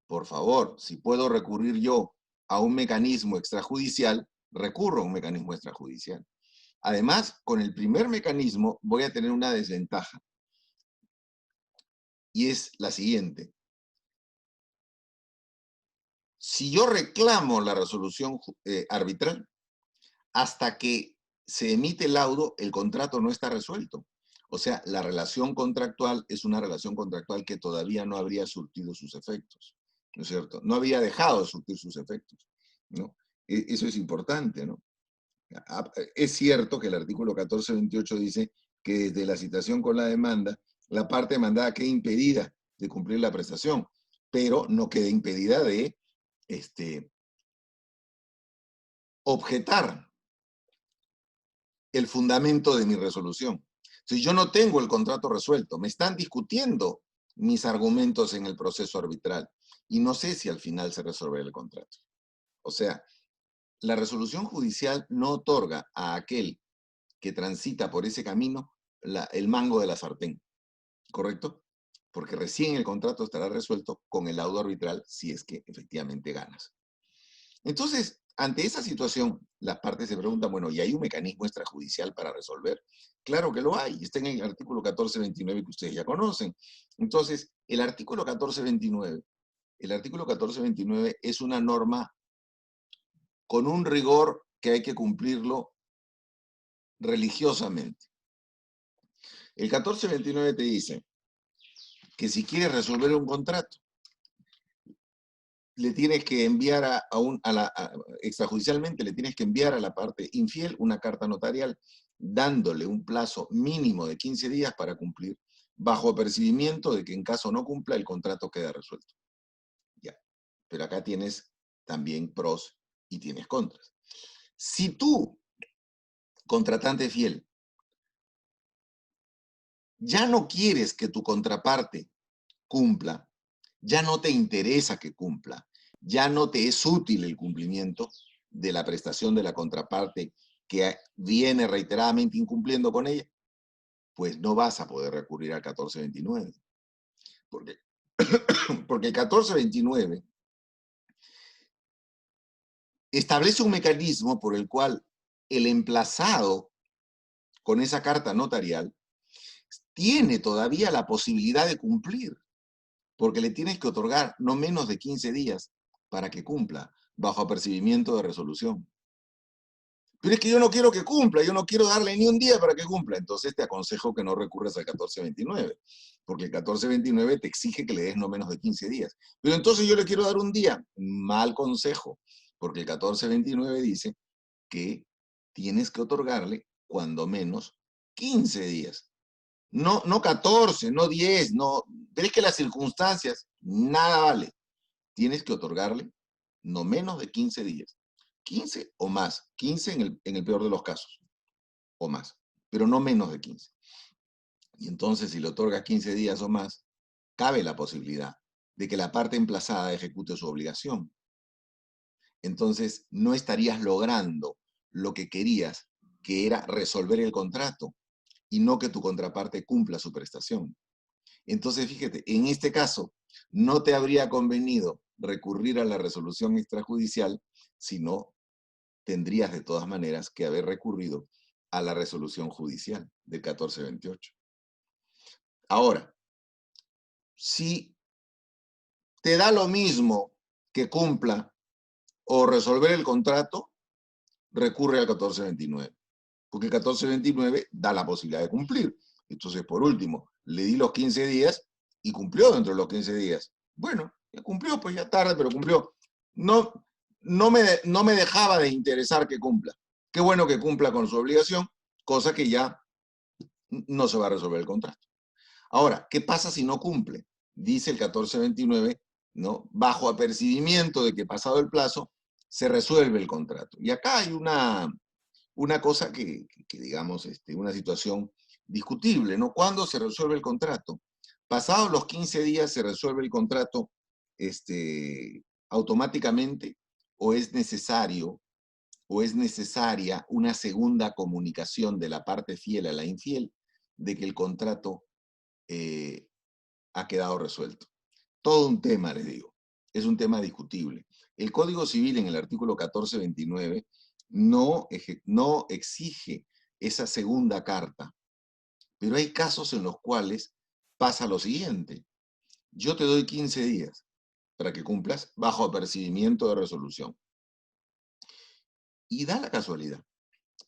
Speaker 2: por favor, si puedo recurrir yo a un mecanismo extrajudicial, recurro a un mecanismo extrajudicial. Además, con el primer mecanismo voy a tener una desventaja, y es la siguiente. Si yo reclamo la resolución arbitral, hasta que se emite el laudo, el contrato no está resuelto. O sea, la relación contractual es una relación contractual que todavía no habría surtido sus efectos, ¿no es cierto? No había dejado de surtir sus efectos, ¿no? Eso es importante, ¿no? Es cierto que el artículo 1428 dice que desde la citación con la demanda, la parte demandada queda impedida de cumplir la prestación, pero no queda impedida de objetar el fundamento de mi resolución. Si yo no tengo el contrato resuelto, me están discutiendo mis argumentos en el proceso arbitral y no sé si al final se resolverá el contrato. O sea, la resolución judicial no otorga a aquel que transita por ese camino el mango de la sartén, ¿correcto? Porque recién el contrato estará resuelto con el laudo arbitral si es que efectivamente ganas. Entonces, ante esa situación, las partes se preguntan, bueno, ¿y hay un mecanismo extrajudicial para resolver? Claro que lo hay, está en el artículo 1429 que ustedes ya conocen. Entonces, el artículo 1429 es una norma con un rigor que hay que cumplirlo religiosamente. El 1429 te dice que si quieres resolver un contrato, le tienes que enviar extrajudicialmente, le tienes que enviar a la parte infiel una carta notarial dándole un plazo mínimo de 15 días para cumplir, bajo apercibimiento de que en caso no cumpla, el contrato queda resuelto. Ya. Pero acá tienes también pros y tienes contras. Si tú, contratante fiel, ya no quieres que tu contraparte cumpla, ya no te interesa que cumpla, ya no te es útil el cumplimiento de la prestación de la contraparte que viene reiteradamente incumpliendo con ella, pues no vas a poder recurrir al 1429. Porque el 1429 establece un mecanismo por el cual el emplazado con esa carta notarial tiene todavía la posibilidad de cumplir, porque le tienes que otorgar no menos de 15 días para que cumpla, bajo apercibimiento de resolución. Pero es que yo no quiero que cumpla, yo no quiero darle ni un día para que cumpla. Entonces te aconsejo que no recurras al 1429, porque el 1429 te exige que le des no menos de 15 días. Pero entonces yo le quiero dar un día. Mal consejo, porque el 1429 dice que tienes que otorgarle cuando menos 15 días. No 14, no 10, no. Pero es que las circunstancias, nada vale. Tienes que otorgarle no menos de 15 días. 15 o más. 15 en el peor de los casos. O más. Pero no menos de 15. Y entonces, si le otorgas 15 días o más, cabe la posibilidad de que la parte emplazada ejecute su obligación. Entonces, no estarías logrando lo que querías, que era resolver el contrato, y no que tu contraparte cumpla su prestación. Entonces, fíjate, en este caso, no te habría convenido recurrir a la resolución extrajudicial, sino tendrías de todas maneras que haber recurrido a la resolución judicial del 1428. Ahora, si te da lo mismo que cumpla o resolver el contrato, recurre al 1429, porque el 1429 da la posibilidad de cumplir. Entonces, por último, le di los 15 días y cumplió dentro de los 15 días. Bueno, ya cumplió, pues ya tarde, pero cumplió. No me dejaba de interesar que cumpla. Qué bueno que cumpla con su obligación, cosa que ya no se va a resolver el contrato. Ahora, ¿qué pasa si no cumple? Dice el 1429, ¿no? Bajo apercibimiento de que pasado el plazo, se resuelve el contrato. Y acá hay una cosa que digamos, una situación discutible, ¿no? ¿Cuándo se resuelve el contrato? Pasados los 15 días se resuelve el contrato automáticamente, o es necesario o es necesaria una segunda comunicación de la parte fiel a la infiel de que el contrato ha quedado resuelto. Todo un tema, les digo. Es un tema discutible. El Código Civil en el artículo 1429 no exige esa segunda carta, pero hay casos en los cuales pasa lo siguiente. Yo te doy 15 días para que cumplas bajo apercibimiento de resolución. Y da la casualidad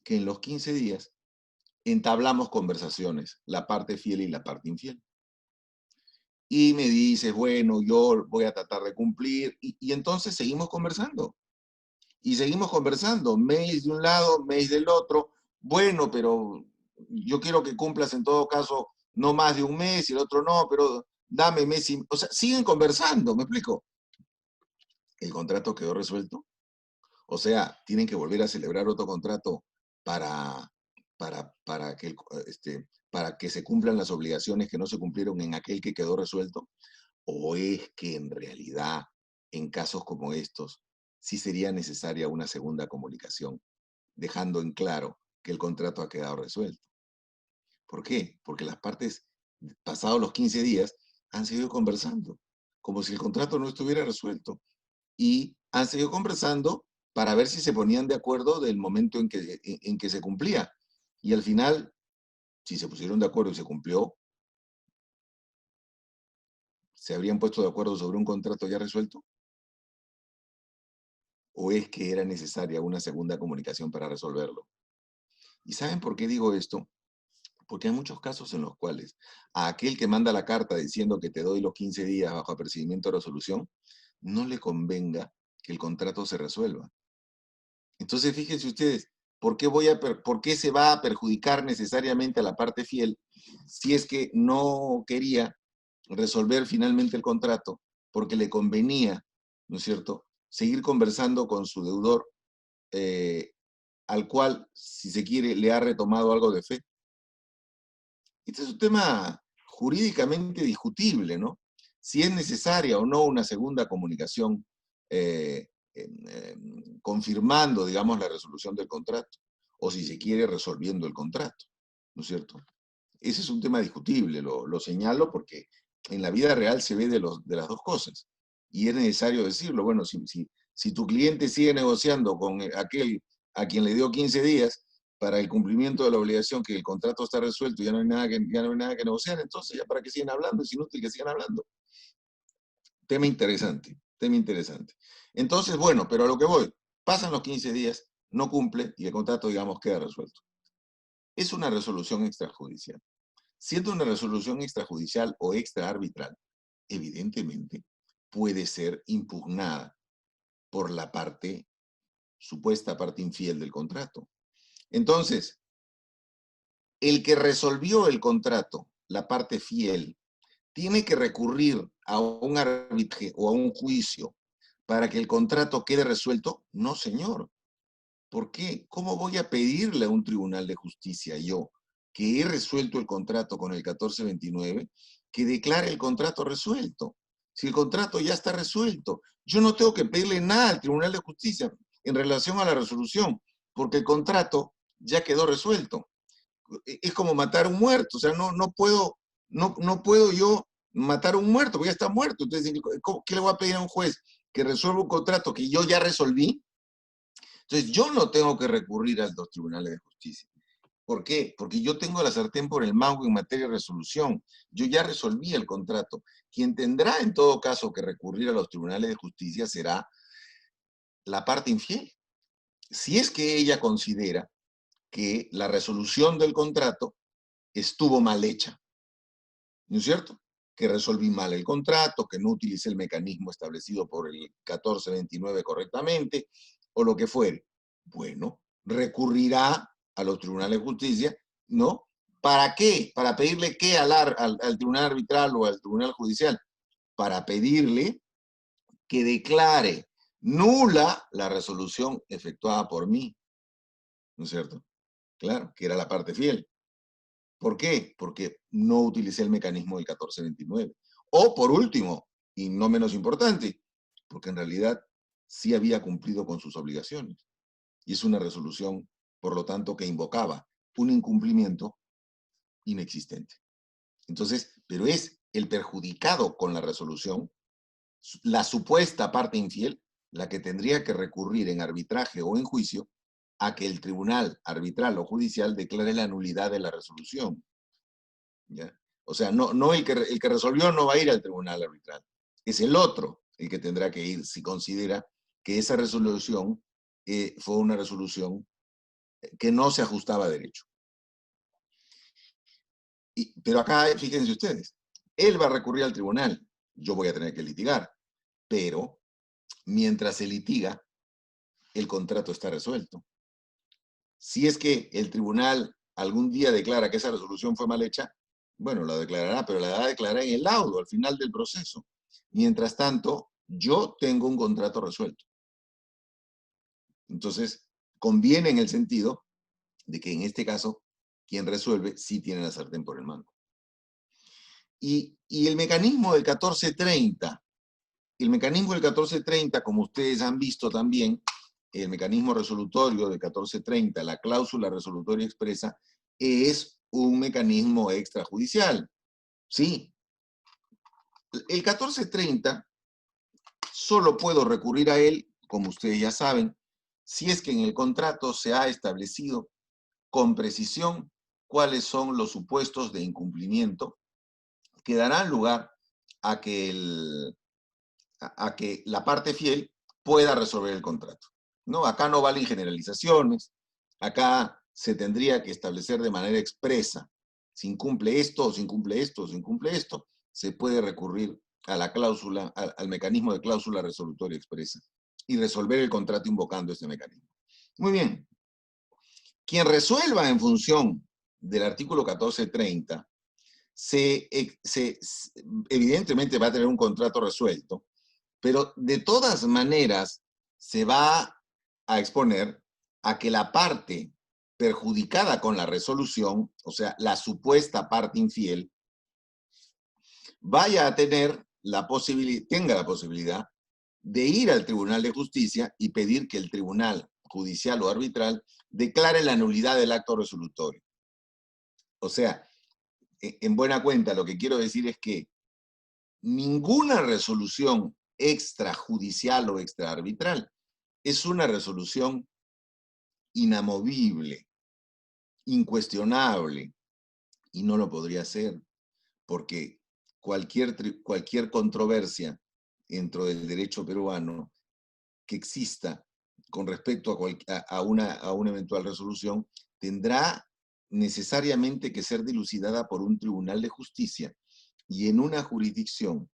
Speaker 2: que en los 15 días entablamos conversaciones, la parte fiel y la parte infiel. Y me dices, bueno, yo voy a tratar de cumplir, y entonces seguimos conversando. Y seguimos conversando, mails de un lado, mails del otro. Bueno, pero yo quiero que cumplas en todo caso no más de un mes y el otro no, pero dame mes y... O sea, siguen conversando, ¿me explico? ¿El contrato quedó resuelto? O sea, tienen que volver a celebrar otro contrato para, para que, para que se cumplan las obligaciones que no se cumplieron en aquel que quedó resuelto. ¿O es que en realidad, en casos como estos, sí sería necesaria una segunda comunicación, dejando en claro que el contrato ha quedado resuelto? ¿Por qué? Porque las partes, pasados los 15 días, han seguido conversando, como si el contrato no estuviera resuelto. Y han seguido conversando para ver si se ponían de acuerdo del momento en que se cumplía. Y al final, si se pusieron de acuerdo y se cumplió, ¿se habrían puesto de acuerdo sobre un contrato ya resuelto? ¿O es que era necesaria una segunda comunicación para resolverlo? ¿Y saben por qué digo esto? Porque hay muchos casos en los cuales a aquel que manda la carta diciendo que te doy los 15 días bajo apercibimiento de resolución, no le convenga que el contrato se resuelva. Entonces, fíjense ustedes, ¿por qué se va a perjudicar necesariamente a la parte fiel si es que no quería resolver finalmente el contrato porque le convenía, ¿no es cierto?, seguir conversando con su deudor, al cual, si se quiere, le ha retomado algo de fe? Este es un tema jurídicamente discutible, ¿no? Si es necesaria o no una segunda comunicación confirmando, digamos, la resolución del contrato, o si se quiere resolviendo el contrato, ¿no es cierto? Ese es un tema discutible, lo señalo porque en la vida real se ve de las dos cosas, y es necesario decirlo. Bueno, si tu cliente sigue negociando con aquel a quien le dio 15 días, para el cumplimiento de la obligación, que el contrato está resuelto y ya no hay nada que negociar, entonces ya para qué siguen hablando, es inútil que sigan hablando. Tema interesante, tema interesante. Entonces, bueno, pero a lo que voy, pasan los 15 días, no cumple y el contrato, digamos, queda resuelto. Es una resolución extrajudicial. Siendo una resolución extrajudicial o extraarbitral, evidentemente puede ser impugnada por la parte, supuesta parte infiel del contrato. Entonces, el que resolvió el contrato, la parte fiel, tiene que recurrir a un arbitraje o a un juicio para que el contrato quede resuelto. No, señor. ¿Por qué? ¿Cómo voy a pedirle a un tribunal de justicia yo, que he resuelto el contrato con el 1429, que declare el contrato resuelto? Si el contrato ya está resuelto, yo no tengo que pedirle nada al tribunal de justicia en relación a la resolución, porque el contrato ya quedó resuelto. Es como matar a un muerto, o sea, no puedo yo matar a un muerto, porque ya está muerto. Entonces, ¿qué le voy a pedir a un juez? Que resuelva un contrato que yo ya resolví. Entonces, yo no tengo que recurrir a los tribunales de justicia. ¿Por qué? Porque yo tengo la sartén por el mango en materia de resolución. Yo ya resolví el contrato. Quien tendrá en todo caso que recurrir a los tribunales de justicia será la parte infiel. Si es que ella considera que la resolución del contrato estuvo mal hecha, ¿no es cierto? Que resolví mal el contrato, que no utilicé el mecanismo establecido por el 1429 correctamente, o lo que fuere. Bueno, recurrirá a los tribunales de justicia, ¿no? ¿Para qué? ¿Para pedirle qué al tribunal arbitral o al tribunal judicial? Para pedirle que declare nula la resolución efectuada por mí, ¿no es cierto? Claro, que era la parte fiel. ¿Por qué? Porque no utilicé el mecanismo del 1429. O por último, y no menos importante, porque en realidad sí había cumplido con sus obligaciones. Y es una resolución, por lo tanto, que invocaba un incumplimiento inexistente. Entonces, pero es el perjudicado con la resolución, la supuesta parte infiel, la que tendría que recurrir en arbitraje o en juicio a que el tribunal arbitral o judicial declare la nulidad de la resolución. ¿Ya? O sea, no el que resolvió no va a ir al tribunal arbitral. Es el otro el que tendrá que ir si considera que esa resolución fue una resolución que no se ajustaba a derecho. Pero acá, fíjense ustedes, él va a recurrir al tribunal, yo voy a tener que litigar, pero mientras se litiga, el contrato está resuelto. Si es que el tribunal algún día declara que esa resolución fue mal hecha, Bueno, la declarará, pero la va a declarar en el laudo, al final del proceso. Mientras tanto, yo tengo un contrato resuelto. Entonces, conviene en el sentido de que en este caso, quien resuelve sí tiene la sartén por el mango. Y el mecanismo del 1430, como ustedes han visto también, el mecanismo resolutorio del 1430, la cláusula resolutoria expresa, es un mecanismo extrajudicial. Sí. El 1430 solo puedo recurrir a él, como ustedes ya saben, si es que en el contrato se ha establecido con precisión cuáles son los supuestos de incumplimiento que darán lugar a que, la parte fiel pueda resolver el contrato. ¿No? Acá no valen generalizaciones, acá se tendría que establecer de manera expresa, si incumple esto, o si incumple esto, o si incumple esto, se puede recurrir a la cláusula, al mecanismo de cláusula resolutoria expresa y resolver el contrato invocando este mecanismo. Muy bien. Quien resuelva en función del artículo 1430, evidentemente va a tener un contrato resuelto, pero de todas maneras se va a exponer a que la parte perjudicada con la resolución, o sea, la supuesta parte infiel, vaya a tener tenga la posibilidad de ir al Tribunal de Justicia y pedir que el Tribunal Judicial o Arbitral declare la nulidad del acto resolutorio. O sea, en buena cuenta, lo que quiero decir es que ninguna resolución extrajudicial o extraarbitral es una resolución inamovible, incuestionable, y no lo podría ser, porque cualquier controversia dentro del derecho peruano que exista con respecto a una eventual resolución tendrá necesariamente que ser dilucidada por un tribunal de justicia y en una jurisdicción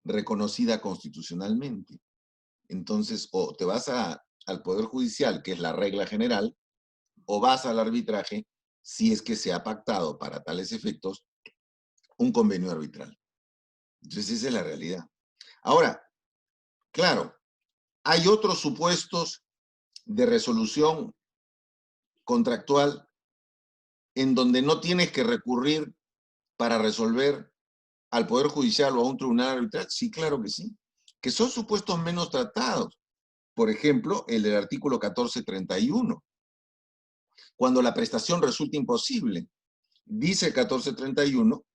Speaker 2: reconocida constitucionalmente. Entonces, o te vas al Poder Judicial, que es la regla general, o vas al arbitraje si es que se ha pactado para tales efectos un convenio arbitral. Entonces, esa es la realidad. Ahora, claro, hay otros supuestos de resolución contractual en donde no tienes que recurrir para resolver al Poder Judicial o a un tribunal arbitral. Sí, claro que sí. Que son supuestos menos tratados. Por ejemplo, el del artículo 1431. Cuando la prestación resulta imposible. Dice el 1431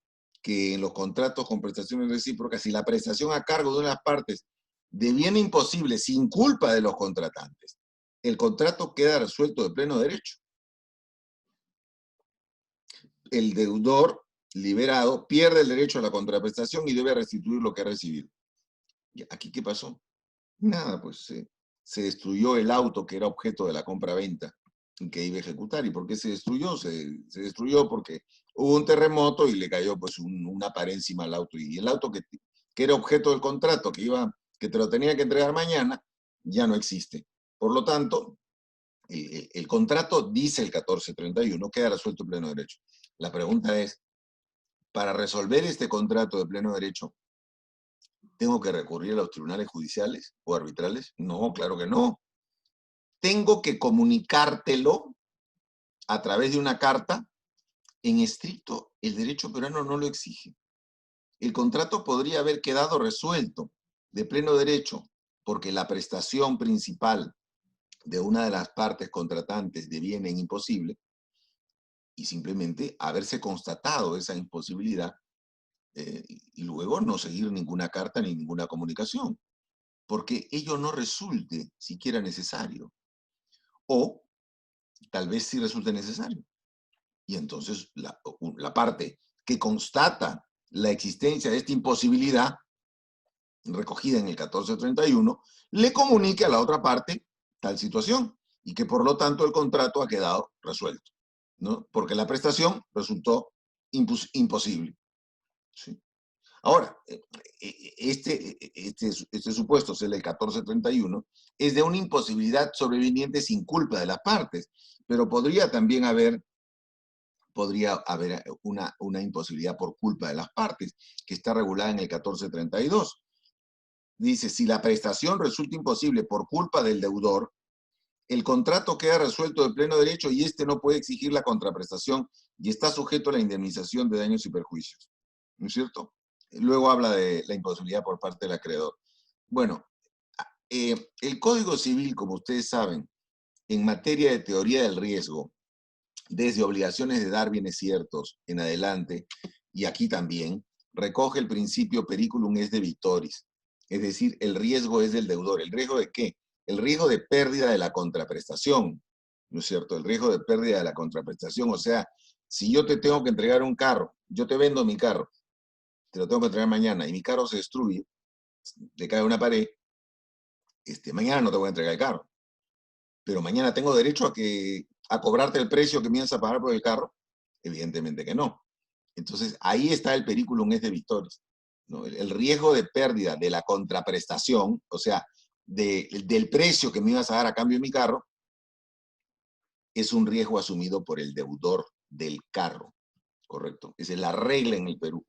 Speaker 2: que en los contratos con prestaciones recíprocas, si la prestación a cargo de una de las partes deviene imposible sin culpa de los contratantes, el contrato queda resuelto de pleno derecho. El deudor liberado pierde el derecho a la contraprestación y debe restituir lo que ha recibido. ¿Y aquí qué pasó? Nada, pues se destruyó el auto que era objeto de la compra-venta que iba a ejecutar. ¿Y por qué se destruyó? Se destruyó porque hubo un terremoto y le cayó pues una pared encima al auto. Y el auto que era objeto del contrato, que te lo tenía que entregar mañana, ya no existe. Por lo tanto, el contrato, dice el 1431, queda resuelto en pleno derecho. La pregunta es, para resolver este contrato de pleno derecho, ¿tengo que recurrir a los tribunales judiciales o arbitrales? No, claro que no. Tengo que comunicártelo a través de una carta. En estricto, el derecho peruano no lo exige. El contrato podría haber quedado resuelto de pleno derecho porque la prestación principal de una de las partes contratantes deviene imposible y simplemente haberse constatado esa imposibilidad y luego no seguir ninguna carta ni ninguna comunicación, porque ello no resulte siquiera necesario. O tal vez sí resulte necesario. Y entonces la parte que constata la existencia de esta imposibilidad, recogida en el 1431, le comunique a la otra parte tal situación y que por lo tanto el contrato ha quedado resuelto, ¿no? Porque la prestación resultó imposible. ¿Sí? Ahora, este supuesto, es el 1431, es de una imposibilidad sobreviniente sin culpa de las partes, pero podría también haber podría haber una imposibilidad por culpa de las partes, que está regulada en el 1432. Dice, si la prestación resulta imposible por culpa del deudor, el contrato queda resuelto de pleno derecho y éste no puede exigir la contraprestación y está sujeto a la indemnización de daños y perjuicios. ¿No es cierto? Luego habla de la imposibilidad por parte del acreedor. Bueno, el Código Civil, como ustedes saben, en materia de teoría del riesgo, desde obligaciones de dar bienes ciertos en adelante, y aquí también, recoge el principio periculum est debitoris, es decir, el riesgo es del deudor. ¿El riesgo de qué? El riesgo de pérdida de la contraprestación, ¿no es cierto? El riesgo de pérdida de la contraprestación, o sea, si yo te tengo que entregar un carro, yo te vendo mi carro, te lo tengo que entregar mañana, y mi carro se destruye, le cae una pared, mañana no te voy a entregar el carro, pero mañana tengo derecho a cobrarte el precio que me ibas a pagar por el carro. Evidentemente que no. Entonces, ahí está el periculum est debitoris, ¿no? El riesgo de pérdida de la contraprestación, o sea, del precio que me ibas a dar a cambio de mi carro, es un riesgo asumido por el deudor del carro, ¿correcto? Esa es la regla en el Perú.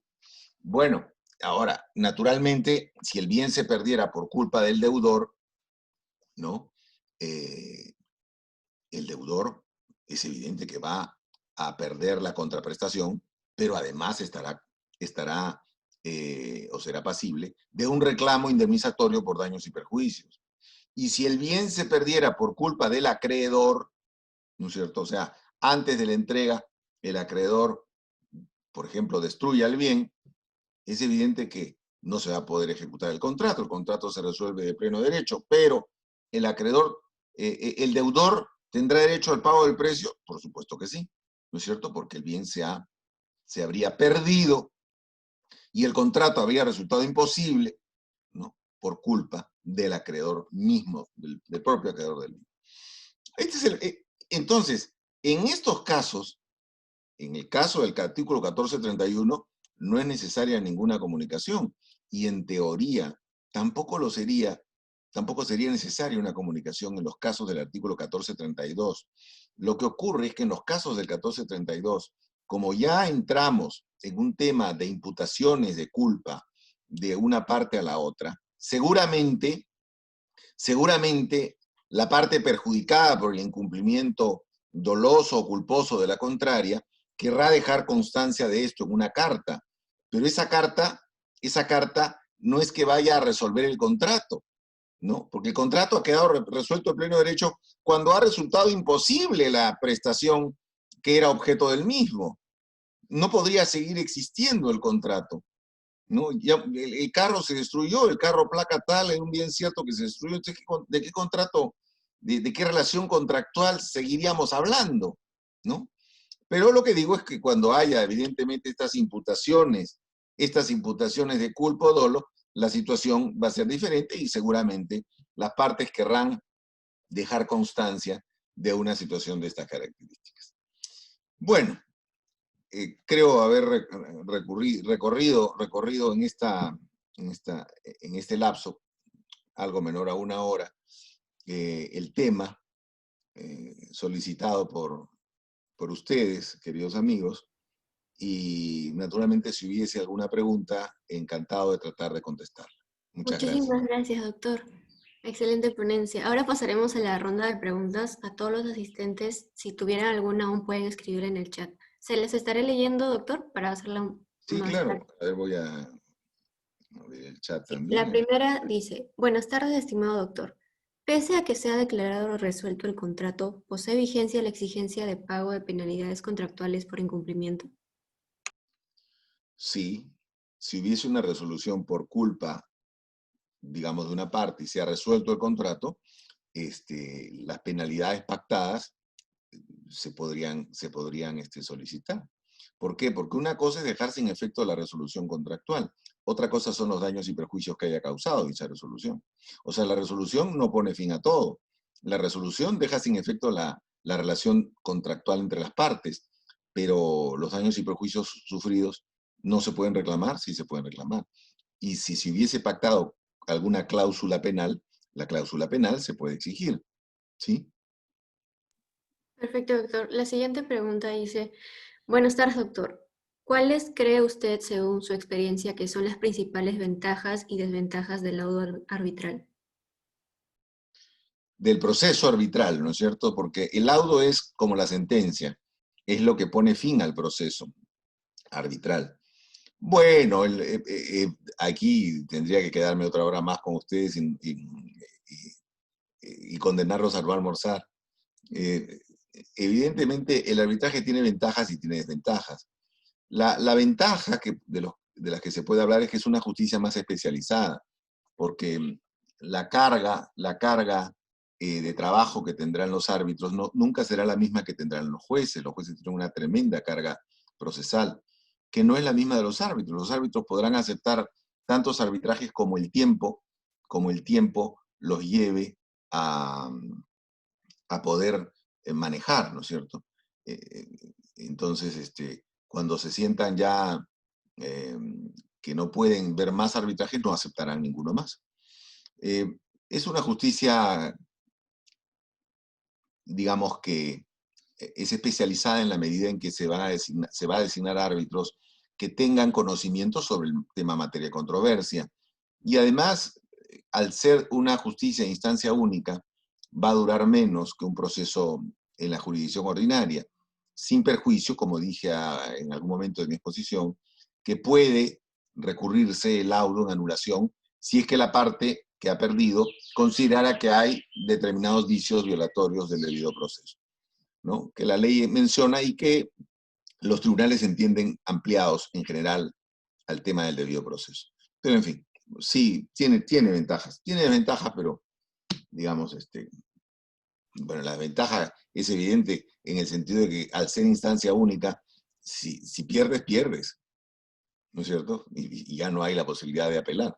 Speaker 2: Bueno, ahora, naturalmente, si el bien se perdiera por culpa del deudor, ¿no? El deudor es evidente que va a perder la contraprestación, pero además estará o será pasible de un reclamo indemnizatorio por daños y perjuicios. Y si el bien se perdiera por culpa del acreedor, ¿no es cierto? O sea, antes de la entrega, el acreedor, por ejemplo, destruye el bien, es evidente que no se va a poder ejecutar el contrato se resuelve de pleno derecho, pero el acreedor, el deudor tendrá derecho al pago del precio, por supuesto que sí, ¿no es cierto? Porque el bien se habría perdido y el contrato habría resultado imposible, ¿no? Por culpa del acreedor mismo, del propio acreedor del bien. Entonces, en estos casos, en el caso del artículo 1431, no es necesaria ninguna comunicación. Y en teoría, tampoco sería necesaria una comunicación en los casos del artículo 1432. Lo que ocurre es que en los casos del 1432, como ya entramos en un tema de imputaciones de culpa de una parte a la otra, seguramente la parte perjudicada por el incumplimiento doloso o culposo de la contraria querrá dejar constancia de esto en una carta, pero esa carta no es que vaya a resolver el contrato, ¿no? Porque el contrato ha quedado resuelto en pleno derecho cuando ha resultado imposible la prestación que era objeto del mismo. No podría seguir existiendo el contrato, ¿no? Ya, el carro se destruyó, el carro placa tal, es un bien cierto que se destruyó. Entonces, ¿de qué contrato, de qué relación contractual seguiríamos hablando, ¿no? Pero lo que digo es que cuando haya evidentemente estas imputaciones de culpa o dolo, la situación va a ser diferente y seguramente las partes querrán dejar constancia de una situación de estas características. Bueno, creo haber recorrido en este lapso, algo menor a una hora, el tema solicitado por ustedes, queridos amigos, y naturalmente si hubiese alguna pregunta, encantado de tratar de contestarla. Muchas gracias.
Speaker 1: Muchísimas gracias, doctor. Excelente ponencia. Ahora pasaremos a la ronda de preguntas. A todos los asistentes, si tuvieran alguna, aún pueden escribir en el chat. ¿Se les estaré leyendo, doctor, para hacerla
Speaker 2: Sí,
Speaker 1: más
Speaker 2: claro.
Speaker 1: clara?
Speaker 2: A ver, voy a abrir el chat
Speaker 1: La
Speaker 2: también.
Speaker 1: primera dice, buenas tardes, estimado doctor. Pese a que se ha declarado resuelto el contrato, ¿posee vigencia la exigencia de pago de penalidades contractuales por incumplimiento?
Speaker 2: Sí, si hubiese una resolución por culpa, digamos, de una parte y se ha resuelto el contrato, las penalidades pactadas se podrían solicitar. ¿Por qué? Porque una cosa es dejar sin efecto la resolución contractual. Otra cosa son los daños y perjuicios que haya causado dicha resolución. O sea, la resolución no pone fin a todo. La resolución deja sin efecto la relación contractual entre las partes, pero los daños y perjuicios sufridos no se pueden reclamar, sí se pueden reclamar. Y si se hubiese pactado alguna cláusula penal, la cláusula penal se puede exigir, ¿sí?
Speaker 1: Perfecto, doctor. La siguiente pregunta dice, Buenas tardes, doctor. ¿Cuáles cree usted, según su experiencia, que son las principales ventajas y desventajas del laudo arbitral?
Speaker 2: Del proceso arbitral, ¿no es cierto? Porque el laudo es como la sentencia, es lo que pone fin al proceso arbitral. Bueno, aquí tendría que quedarme otra hora más con ustedes y condenarlos a no almorzar. Eh, Evidentemente, el arbitraje tiene ventajas y tiene desventajas. La ventaja de las que se puede hablar es que es una justicia más especializada, porque la carga de trabajo que tendrán los árbitros nunca será la misma que tendrán los jueces. Los jueces tienen una tremenda carga procesal, que no es la misma de los árbitros. Los árbitros podrán aceptar tantos arbitrajes como el tiempo los lleve a, a poder manejar, ¿no es cierto? Entonces, cuando se sientan ya eh, que no pueden ver más arbitrajes, no aceptarán ninguno más. Es una justicia, digamos que es especializada en la medida en que se va a designar árbitros que tengan conocimiento sobre el tema materia de controversia. Y además, al ser una justicia de instancia única, va a durar menos que un proceso en la jurisdicción ordinaria, sin perjuicio, como dije en algún momento de mi exposición, que puede recurrirse el laudo en anulación si es que la parte que ha perdido considera que hay determinados vicios violatorios del debido proceso, ¿no? Que la ley menciona y que los tribunales entienden ampliados en general al tema del debido proceso. Pero en fin, sí, tiene ventajas. Tiene desventajas, pero digamos, bueno, la ventaja es evidente en el sentido de que al ser instancia única, si pierdes, pierdes, ¿no es cierto? Y ya no hay la posibilidad de apelar.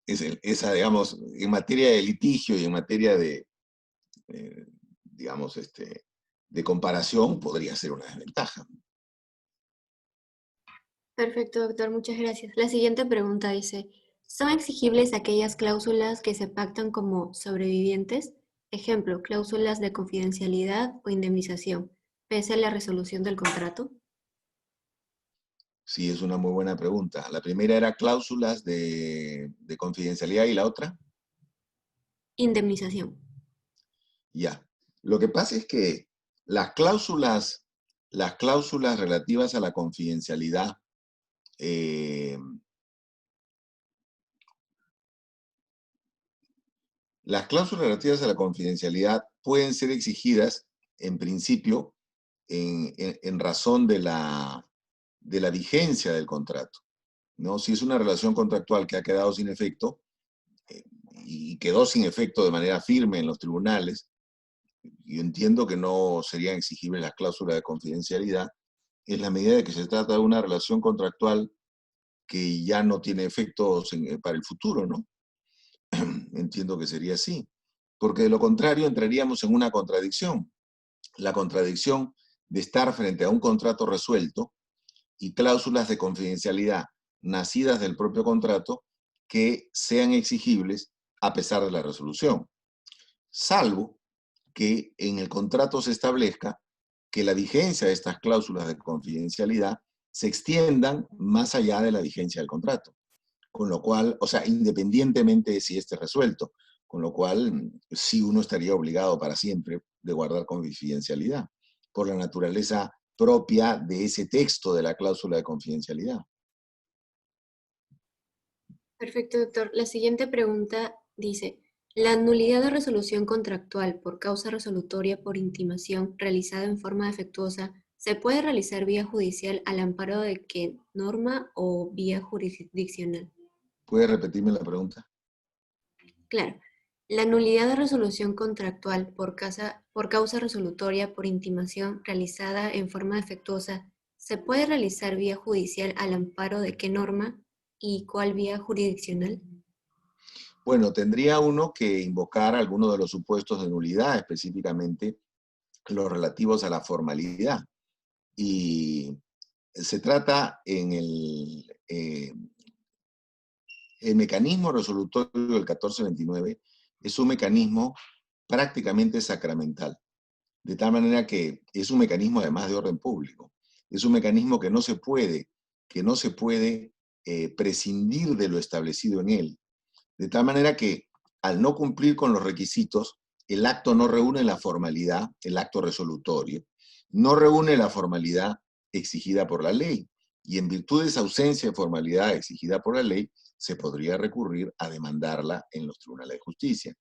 Speaker 2: Esa, digamos, en materia de litigio y en materia eh, digamos, de comparación, podría ser una desventaja.
Speaker 1: Perfecto, doctor, muchas gracias. La siguiente pregunta dice, ¿son exigibles aquellas cláusulas que se pactan como sobrevivientes? Ejemplo, cláusulas de confidencialidad o indemnización, pese a la resolución del contrato.
Speaker 2: Sí, es una muy buena pregunta. La primera era cláusulas de confidencialidad y la otra,
Speaker 1: Indemnización.
Speaker 2: ya. Lo que pasa es que las las cláusulas relativas a la confidencialidad, eh, las cláusulas relativas a la confidencialidad pueden ser exigidas, en principio, en razón de la vigencia del contrato, ¿no? Si es una relación contractual que ha quedado sin efecto, eh, y quedó sin efecto de manera firme en los tribunales, yo entiendo que no serían exigibles las cláusulas de confidencialidad, en la medida de que se trata de una relación contractual que ya no tiene efectos para el futuro, ¿no? Entiendo que sería así, porque de lo contrario entraríamos en una contradicción, la contradicción de estar frente a un contrato resuelto y cláusulas de confidencialidad nacidas del propio contrato que sean exigibles a pesar de la resolución, salvo que en el contrato se establezca que la vigencia de estas cláusulas de confidencialidad se extiendan más allá de la vigencia del contrato. Con lo cual, o sea, independientemente de si esté resuelto, con lo cual sí uno estaría obligado para siempre de guardar confidencialidad, por la naturaleza propia de ese texto de la cláusula de confidencialidad.
Speaker 1: Perfecto, doctor. La siguiente pregunta dice, ¿la nulidad de resolución contractual por causa resolutoria por intimación realizada en forma defectuosa se puede realizar vía judicial al amparo de qué norma o vía jurisdiccional?
Speaker 2: ¿Puede repetirme la pregunta?
Speaker 1: Claro, la nulidad de resolución contractual por causa resolutoria por intimación realizada en forma defectuosa se puede realizar vía judicial al amparo de qué norma y cuál vía jurisdiccional.
Speaker 2: Bueno, tendría uno que invocar algunos de los supuestos de nulidad, específicamente los relativos a la formalidad. Y se trata el mecanismo resolutorio del 1429 es un mecanismo prácticamente sacramental, de tal manera que es un mecanismo además de orden público. es un mecanismo que no se puede prescindir de lo establecido en él. De tal manera que, al no cumplir con los requisitos, el acto no reúne la formalidad, el acto resolutorio, no reúne la formalidad exigida por la ley. Y en virtud de esa ausencia de formalidad exigida por la ley, se podría recurrir a demandarla en los tribunales de justicia.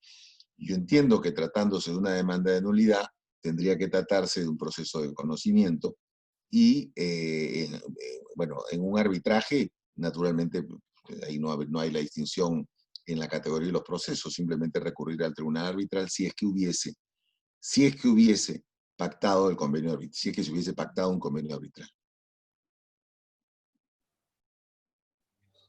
Speaker 2: Yo entiendo que tratándose de una demanda de nulidad, tendría que tratarse de un proceso de conocimiento y, bueno, en un arbitraje, naturalmente, ahí no hay la distinción en la categoría de los procesos, simplemente recurrir al tribunal arbitral si es que hubiese pactado el convenio arbitral, si es que se hubiese pactado un convenio arbitral.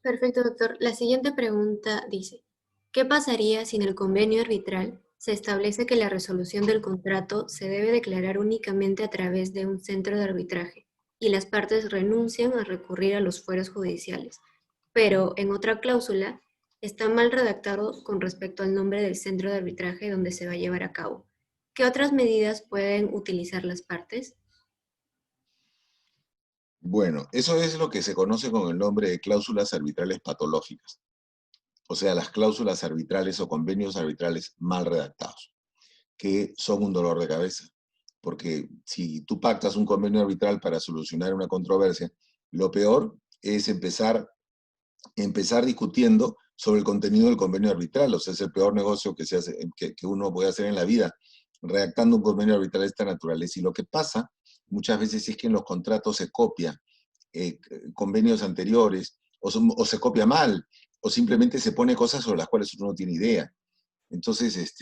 Speaker 1: Perfecto, doctor. La siguiente pregunta dice, ¿qué pasaría si en el convenio arbitral se establece que la resolución del contrato se debe declarar únicamente a través de un centro de arbitraje y las partes renuncian a recurrir a los fueros judiciales? Pero en otra cláusula está mal redactado con respecto al nombre del centro de arbitraje donde se va a llevar a cabo. ¿Qué otras medidas pueden utilizar las partes?
Speaker 2: Bueno, eso es lo que se conoce con el nombre de cláusulas arbitrales patológicas. O sea, las cláusulas arbitrales o convenios arbitrales mal redactados, que son un dolor de cabeza. Porque si tú pactas un convenio arbitral para solucionar una controversia, lo peor es empezar discutiendo sobre el contenido del convenio arbitral. O sea, es el peor negocio que uno puede hacer en la vida, redactando un convenio arbitral de esta naturaleza. Y lo que pasa muchas veces es que en los contratos se copia convenios anteriores, o se copia mal, o simplemente se pone cosas sobre las cuales uno no tiene idea. Entonces,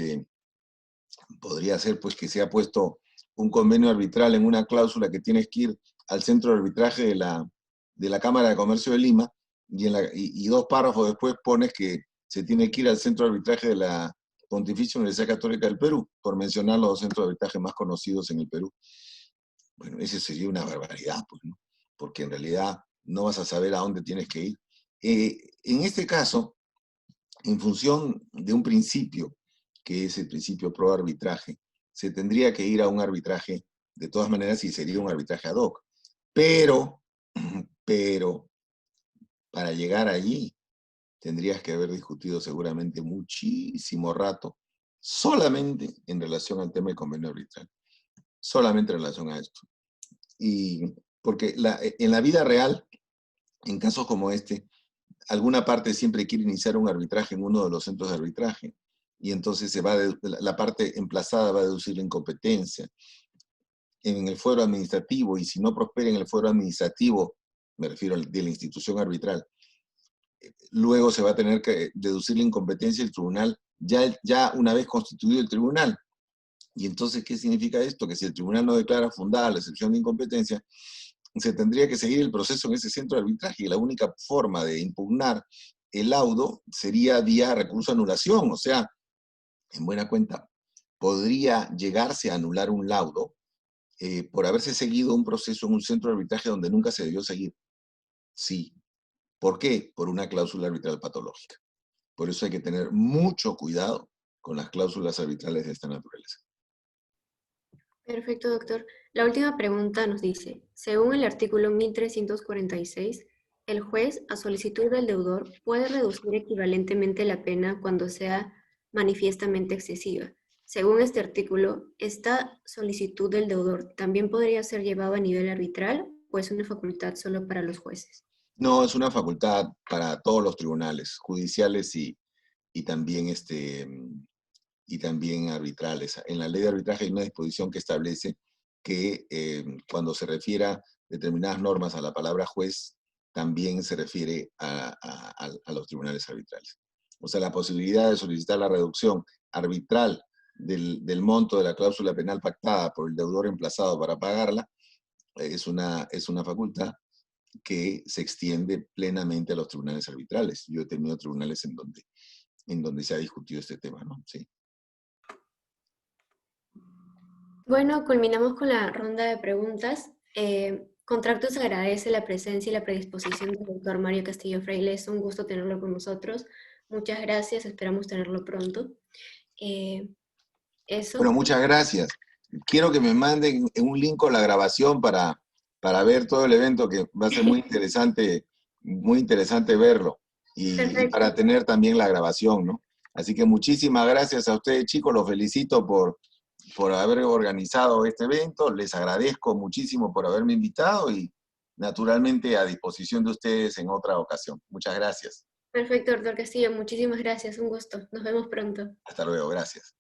Speaker 2: podría ser pues que se ha puesto un convenio arbitral en una cláusula que tienes que ir al centro de arbitraje de la Cámara de Comercio de Lima, y dos párrafos después pones que se tiene que ir al centro de arbitraje de la Pontificia Universidad Católica del Perú, por mencionar los dos centros de arbitraje más conocidos en el Perú. Bueno, eso sería una barbaridad, pues, ¿no? Porque en realidad no vas a saber a dónde tienes que ir. En este caso, en función de un principio, que es el principio pro arbitraje, se tendría que ir a un arbitraje, de todas maneras, y sería un arbitraje ad hoc. Pero, para llegar allí, tendrías que haber discutido seguramente muchísimo rato, solamente en relación al tema del convenio arbitral. Solamente en relación a esto. Y porque en la vida real, en casos como este, alguna parte siempre quiere iniciar un arbitraje en uno de los centros de arbitraje, y entonces la parte emplazada va a deducir la incompetencia en el fuero administrativo, y si no prospera en el fuero administrativo, me refiero de la institución arbitral, luego se va a tener que deducir la incompetencia del tribunal, ya una vez constituido el tribunal. Y entonces, ¿qué significa esto? Que si el tribunal no declara fundada la excepción de incompetencia, se tendría que seguir el proceso en ese centro de arbitraje, y la única forma de impugnar el laudo sería vía recurso a anulación. O sea, en buena cuenta, podría llegarse a anular un laudo por haberse seguido un proceso en un centro de arbitraje donde nunca se debió seguir. Sí. ¿Por qué? Por una cláusula arbitral patológica. Por eso hay que tener mucho cuidado con las cláusulas arbitrales de esta naturaleza.
Speaker 1: Perfecto, doctor. La última pregunta nos dice, según el artículo 1346, el juez, a solicitud del deudor, puede reducir equivalentemente la pena cuando sea manifiestamente excesiva. Según este artículo, ¿esta solicitud del deudor también podría ser llevada a nivel arbitral o es una facultad solo para los jueces?
Speaker 2: No, es una facultad para todos los tribunales judiciales y también, y también arbitrales. En la ley de arbitraje hay una disposición que establece que cuando se refiera determinadas normas a la palabra juez, también se refiere a los tribunales arbitrales. O sea, la posibilidad de solicitar la reducción arbitral del monto de la cláusula penal pactada por el deudor emplazado para pagarla es una facultad que se extiende plenamente a los tribunales arbitrales. Yo he tenido tribunales en donde se ha discutido este tema, ¿no? Sí.
Speaker 1: Bueno, culminamos con la ronda de preguntas. Contractus agradece la presencia y la predisposición del doctor Mario Castillo Freile. Es un gusto tenerlo con nosotros. Muchas gracias, esperamos tenerlo pronto. Eso.
Speaker 2: Bueno, muchas gracias. Quiero que me manden un link con la grabación para para ver todo el evento, que va a ser muy interesante verlo, y
Speaker 1: Perfecto.
Speaker 2: para tener también la grabación, ¿no? Así que muchísimas gracias a ustedes, chicos, los felicito por haber organizado este evento, les agradezco muchísimo por haberme invitado y naturalmente a disposición de ustedes en otra ocasión. Muchas gracias.
Speaker 1: Perfecto, doctor Castillo. Muchísimas gracias. Un gusto. Nos vemos pronto.
Speaker 2: Hasta luego, gracias.